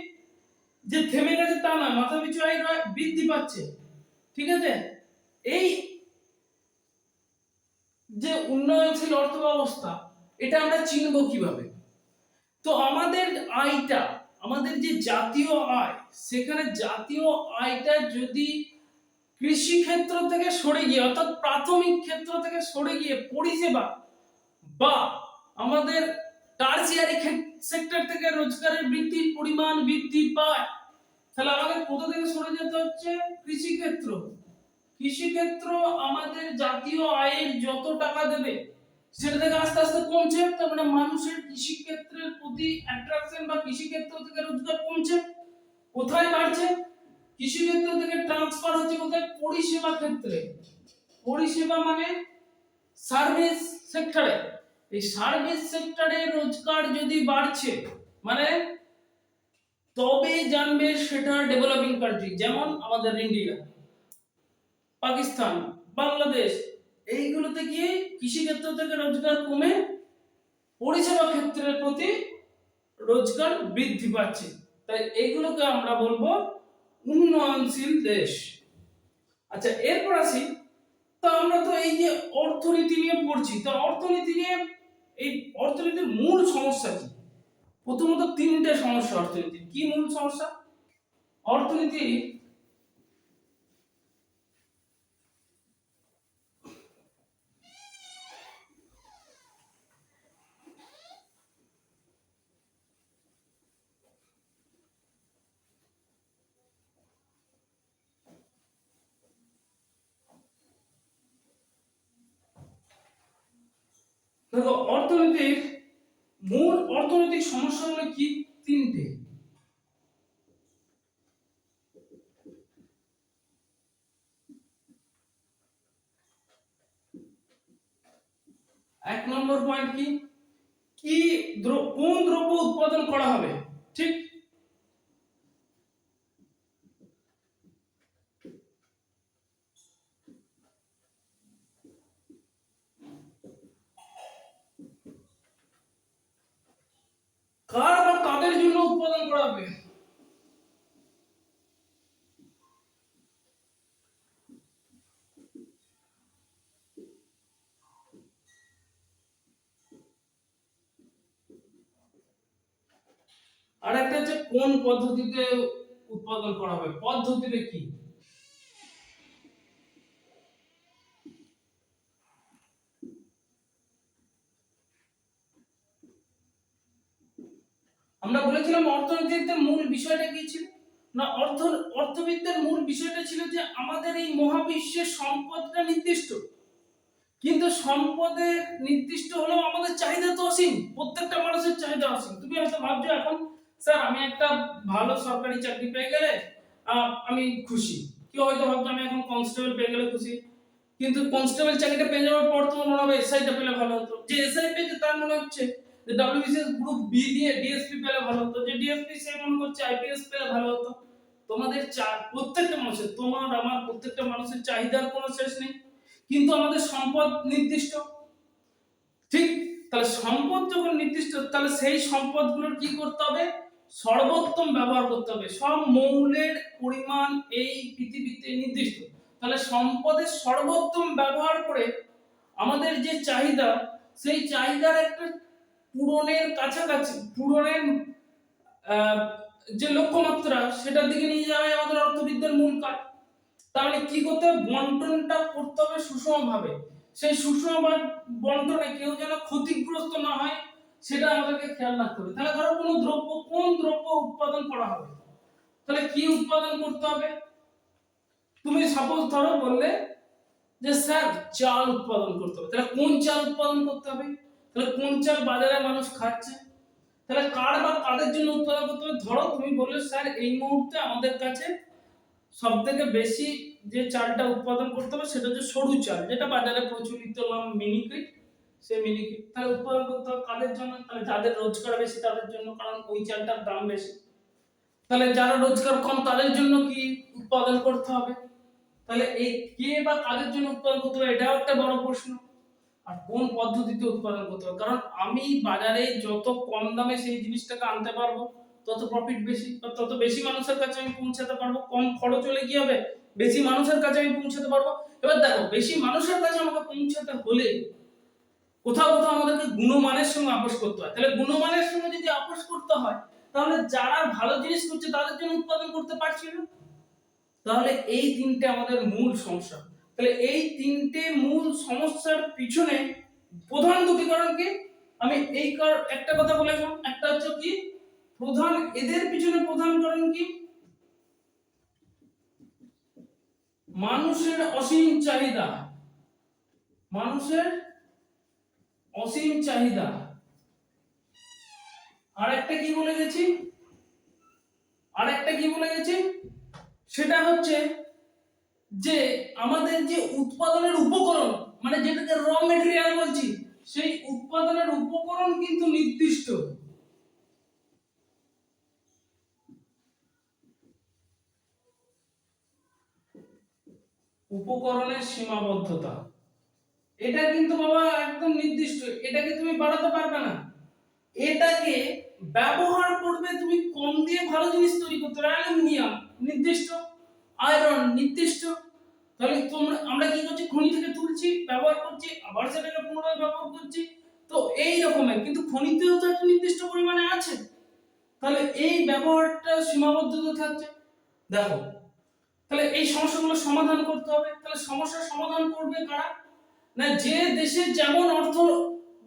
[SPEAKER 2] যে থেমে গেছে তা না, মাথাপিছু আয় বৃদ্ধি পাচ্ছে। ঠিক আছে, এই যে উন্নয়নশীল অর্থব্যবস্থা, এটা আমরা চিনব কিভাবে, তো আমাদের আয়টা, আমাদের যে জাতীয় আয়, সেখানে জাতীয় আয়টা যদি কৃষি ক্ষেত্র থেকে সরে গিয়ে, অর্থাৎ প্রাথমিক ক্ষেত্র থেকে সরে গিয়ে পরিষেবা বা আমাদের টারসিয়ারি সেক্টর থেকে রোজগারের বৃদ্ধির পরিমাণ বৃদ্ধি পায়, তাহলে আমাদের কোথা থেকে সরে যেতে হচ্ছে, কৃষি ক্ষেত্র। কৃষি ক্ষেত্র আমাদের জাতীয় আয়ের যত টাকা দেবে সেটা থেকে আস্তে আস্তে কমছে। তার মানে মানুষের কৃষি ক্ষেত্রের প্রতি অ্যাট্রাকশন বা কৃষি ক্ষেত্র থেকে রোজগার কমছে। কোথায় বাড়ছে, কৃষি ক্ষেত্র থেকে ট্রান্সফার হচ্ছে কোথায়, পরিষেবা ক্ষেত্রে। পরিষেবা মানে সার্ভিস সেক্টরে। এই সার্ভিস সেক্টরে রোজগার যদি বাড়ছে, মানে তবে জানবে সেটা ডেভেলপিং কান্ট্রি। যেমন আমাদের ইন্ডিয়া, পাকিস্তান, বাংলাদেশ, এইগুলোতে গিয়ে কৃষি ক্ষেত্র থেকে রোজগার কমে পরিষেবা ক্ষেত্রের প্রতি রোজগার বৃদ্ধি পাচ্ছে। তাই এগুলোকে আমরা বলবো উন্নয়নশীল দেশ। আচ্ছা, এরপর আসি, তো আমরা তো এই যে অর্থনীতি নিয়ে পড়ছি, তো অর্থনীতি নিয়ে এই অর্থনীতির মূল সমস্যা কি, প্রথমত তিনটে সমস্যা অর্থনীতির। কি মূল সমস্যা, অর্থনীতি দেখো অর্থনীতির মূল অর্থনৈতিক সমস্যাগুলো কি? তিনটে। এক নম্বর পয়েন্ট কি? কি কোন দ্রব্য উৎপাদন করা হবে, ঠিক? কার বা কাদের জন্য উৎপাদন করা হবে? আর একটা হচ্ছে কোন পদ্ধতিতে উৎপাদন করা হবে, পদ্ধতিটা কি? আমরা বলেছিলাম অর্থনীতিতে মূল বিষয়টা কি ছিল না, অর্থবিদ্যার মূল বিষয়টা ছিল যে আমাদের এই মহাবিশ্বের সম্পদটা নির্দিষ্ট, কিন্তু সম্পদের নির্দিষ্ট হলেও আমাদের চাহিদা তো অসীম, প্রত্যেকটা মানুষের চাহিদা অসীম। তুমি হয়তো ভাবছো এখন, স্যার আমি একটা ভালো সরকারি চাকরি পেয়ে গেলে আমি খুশি। কেউ হয়তো ভাবছো আমি এখন কনস্টেবল পেয়ে গেলে খুশি, কিন্তু কনস্টেবল চাকরিটা পেয়ে যাওয়ার পর তোমার মনে হবে এসআইটা পেলে ভালো হতো। যে এসআই পেয়েছে তার মনে হচ্ছে যে ডব্লিউবিসিএস গ্রুপ বি দিয়ে ডিএসপি পেলে ভালো হতো, যে ডিএসপি সে মনে করছে আইপিএস পেলে ভালো হতো। তোমাদের প্রত্যেকটা মানুষের, তোমার আমার প্রত্যেকটা মানুষের চাহিদার কোনো শেষ নেই, কিন্তু আমাদের সম্পদ নির্দিষ্ট, ঠিক? তাহলে সম্পদ যখন নির্দিষ্ট, তাহলে সেই সম্পদগুলোর কি করতে হবে? সর্বোত্তম ব্যবহার করতে হবে। সব মৌলের পরিমাণ এই পৃথিবীতে নির্দিষ্ট, তাহলে সম্পদের সর্বোত্তম ব্যবহার করে আমাদের যে চাহিদা, সেই চাহিদার একটা পূরণের কাছাকাছি, পূরণের যে লক্ষ্যমাত্রা, সেটার দিকে নিয়ে যাওয়াই আমাদের অর্থবিদ্যার মূল কাজ। তাহলে কি করতে হবে? বন্টনটা করতে হবে সুষমভাবে। সেই সুষম বন্টনে কেউ যেন ক্ষতিগ্রস্ত না হয়, সেটা আমাদেরকে খেয়াল রাখতে হবে। তাহলে ধরো কোন দ্রব্য উৎপাদন করা হবে, তাহলে কি উৎপাদন করতে হবে? তুমি সাপোজ ধরো বললে যে স্যার চাল উৎপাদন করতে হবে, তাহলে কোন চাল উৎপাদন করতে হবে? তাহলে কোন চাল বাজারে মানুষ খাচ্ছে, তাহলে কার বা কাদের জন্য উৎপাদন করতে হবে? ধরো তুমি বললে স্যার এই মুহূর্তে আমাদের কাছে সব থেকে বেশি যে চালটা উৎপাদন করতে হবে সেটা হচ্ছে সরু চাল, যেটা বাজারে প্রচলিত নাম মিনিকেট, সেই মিনিকেট। তাহলে উৎপাদন করতে হবে কাদের জন্য? তাহলে যাদের রোজগার বেশি তাদের জন্য, কারণ ওই চালটার দাম বেশি। তাহলে যারা রোজগার কম তাদের জন্য কি উৎপাদন করতে হবে? তাহলে এই কে বা কাদের জন্য উৎপাদন করতে হবে, এটাও একটা বড় প্রশ্ন। আর কোন পদ্ধতিতে উৎপাদন করতে হবে, কারণ আমি বাজারে যত কম দামে সেই জিনিসটাকে আনতে পারবো তত প্রফিট বেশি, তত বেশি মানুষের কাছে আমি পৌঁছাতে পারবো, কম খরচ হলে কি হবে? বেশি মানুষের কাছে আমি পৌঁছাতে পারবো। এবার দেখো, বেশি মানুষের কাছে আমাকে পৌঁছাতে হলে কোথাও কোথাও আমাদেরকে গুণমানের সঙ্গে আপোষ করতে হয়। তাহলে গুণমানের সঙ্গে যদি আপোষ করতে হয়, তাহলে যারা ভালো জিনিস করছে তাদের জন্য উৎপাদন করতে পারছি না। তাহলে এই তিনটে আমাদের মূল সমস্যা। তাহলে এই তিনটে মূল সমস্যার পিছনে প্রধান দুটি কারণ কি? আমি এই একটা কথা বলে গেলাম, একটা হচ্ছে কি প্রধান, এদের পিছনে প্রধান কারণ কি? মানুষের অসীম চাহিদা, মানুষের অসীম চাহিদা। আর একটা কি বলে গেছি? সেটা হচ্ছে যে আমাদের যে উৎপাদনের উপকরণ, মানে যেটাকে র মেটেরিয়াল বলছি, সেই উৎপাদনের উপকরণ কিন্তু নির্দিষ্ট। উপকরণের সীমাবদ্ধতা, এটা কিন্তু বাবা একদম নির্দিষ্ট, এটাকে তুমি বাড়াতে পারবে না। এটাকে ব্যবহার করবে তুমি কম দিয়ে ভালো জিনিস তৈরি করতে পারবে। অ্যালুমিনিয়াম নির্দিষ্ট, আয়রন নির্দিষ্ট। তাহলে আমরা কি করছি? খনি থেকে তুলছি, ব্যবহার করছি, আবার সেটাকে পুনরায় ব্যবহার করছি। তো এই রকমের, কিন্তু খনিতেও তো একটা নির্দিষ্ট পরিমাণে আছে। তাহলে এই ব্যবহারটা সীমাবদ্ধতা থাকছে। দেখো, তাহলে এই সমস্যাগুলো সমাধান করতে হবে। তাহলে সমস্যার সমাধান করবে কারা? না, যে দেশে যেমন অর্থ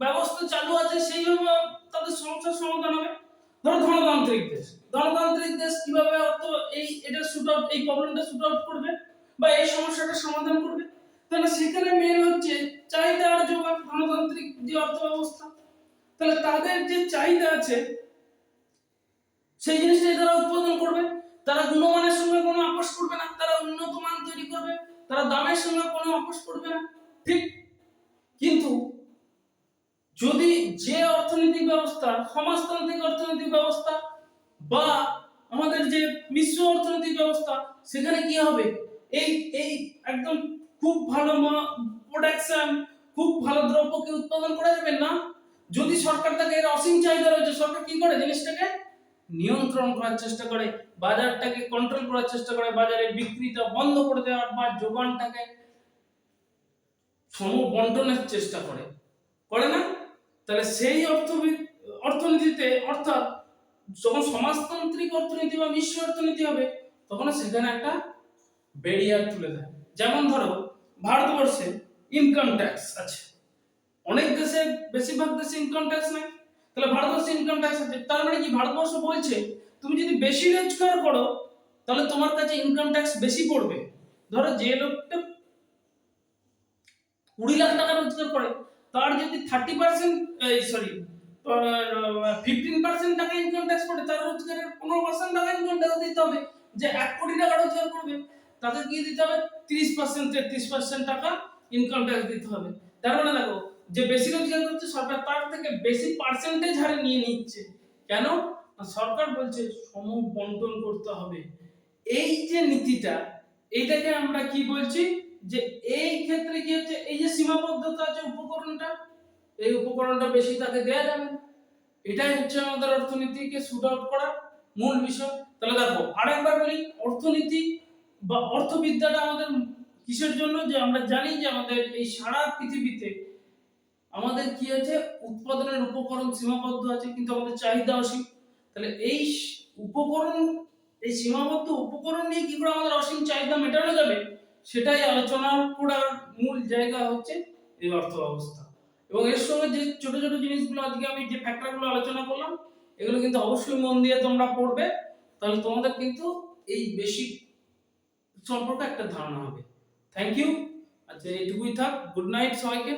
[SPEAKER 2] ব্যবস্থা চালু আছে সেইভাবে তাদের সমস্যার সমাধান হবে। ধরো ধনতান্ত্রিক দেশ কিভাবে অর্থ এটা শুট আউট, এই প্রবলেমটা শুট আউট করবে বা এই সমস্যাটা সমাধান করবে? তাহলে সেখানে মেন হচ্ছে চাহিদা আর যোগান, গণতান্ত্রিক যে অর্থ ব্যবস্থা। তাহলে তাদের যে চাহিদা আছে সেই জিনিসটাই তারা উৎপাদন করবে, তারা গুণমানের সঙ্গে কোনো আপোষ করবে না, তারা উন্নত মান তৈরি করবে, তারা দামের সঙ্গে কোনো আপোষ করবে না, ঠিক। কিন্তু যদি যে অর্থনৈতিক ব্যবস্থা, সমাজতান্ত্রিক অর্থনৈতিক ব্যবস্থা বা আমাদের যে মিশ্র অর্থনৈতিক ব্যবস্থা, সেখানে কি হবে, এই এই একদম খুব ভালো প্রোডাকশন, খুব ভালো দ্রব্যকে উৎপাদন করা যাবে না। যদি সরকার তাকে এর অসীম চাহিদা রয়েছে, সরকার কি করে জিনিসটাকে নিয়ন্ত্রণ করার চেষ্টা করে, বাজারটাকে কন্ট্রোল করার চেষ্টা করে, বাজারে বিক্রিটা বন্ধ করে দেওয়ার বা যোগানটাকে সমবন্টনের চেষ্টা করে, করে না? তাহলে সেই অর্থনীতিতে, অর্থাৎ যখন সমাজতান্ত্রিক অর্থনীতি বা মিশ্র অর্থনীতি হবে, তখন সেখানে একটা ব্যারিয়ার তুলে দেয়। যেমন ধরো ভারতবর্ষে ইনকাম ট্যাক্স আছে, অনেক দেশে, বেশিরভাগ দেশে ইনকাম ট্যাক্স নাই। তাহলে ভারতবর্ষে ইনকাম ট্যাক্স আছে, তার মানে কি ভারতবর্ষ বলছে তুমি যদি বেশি রোজগার করো তাহলে তোমার কাছে ইনকাম ট্যাক্স বেশি পড়বে। ধরো যে লোকটা 20 লাখ টাকা রোজগার করে, তার যদি 30%, সরি 15% টাকা ইনকাম ট্যাক্স পড়ে, তার রোজগারের 15% টাকা ইনকাম ট্যাক্স দিতে হবে। যে 1 কোটি টাকা রোজগার করবে তাকে কি দিতে হবে, 30% 33% টাকা ইনকাম ট্যাক্স দিতে হবে। তার মানে দেখো, যে বেশি রোজগার করছে সরকার তার থেকে বেশি পার্সেন্টেজ হারে নিয়ে নিচ্ছে। কেন না, সরকার বলছে সম বন্টন করতে হবে। এই যে নীতিটা, এইটাকে আমরা কি বলছি, যে এই ক্ষেত্রে কি হচ্ছে, এই যে সীমাবদ্ধতা আছে উপকরণটা, এই উপকরণটা বেশি তাকে দেয়া যাবে না। এটাই হচ্ছে আমাদের অর্থনীতিকে শুট আউট করার মূল বিষয়। তাহলে দেখো আরেকবার বলি, অর্থনীতি বা অর্থবিদ্যাটা আমাদের কিসের জন্য, যে আমরা জানি যে আমাদের এই সারা পৃথিবীতে আমাদের কি আছে, উৎপাদনের উপকরণ সীমাবদ্ধ আছে কিন্তু আমাদের চাহিদা অসীম। তাহলে এই উপকরণ, এই সীমাবদ্ধ উপকরণ নিয়ে কি করে আমাদের অসীম চাহিদা মেটানো যাবে, সেটাই আলোচনা করার মূল জায়গা হচ্ছে এই অর্থ ব্যবস্থা। এবং এর সঙ্গে যে ছোট ছোট জিনিসগুলো আজকে আমি যে ফ্যাক্টরগুলো আলোচনা করলাম, এগুলো কিন্তু অবশ্যই মন দিয়ে তোমরা পড়বে, তাহলে তোমাদের কিন্তু এই বেসিক সম্পর্কে একটা ধারণা হবে। Thank you. আচ্ছা এইটুকুই থাক, গুড নাইট সবাইকে।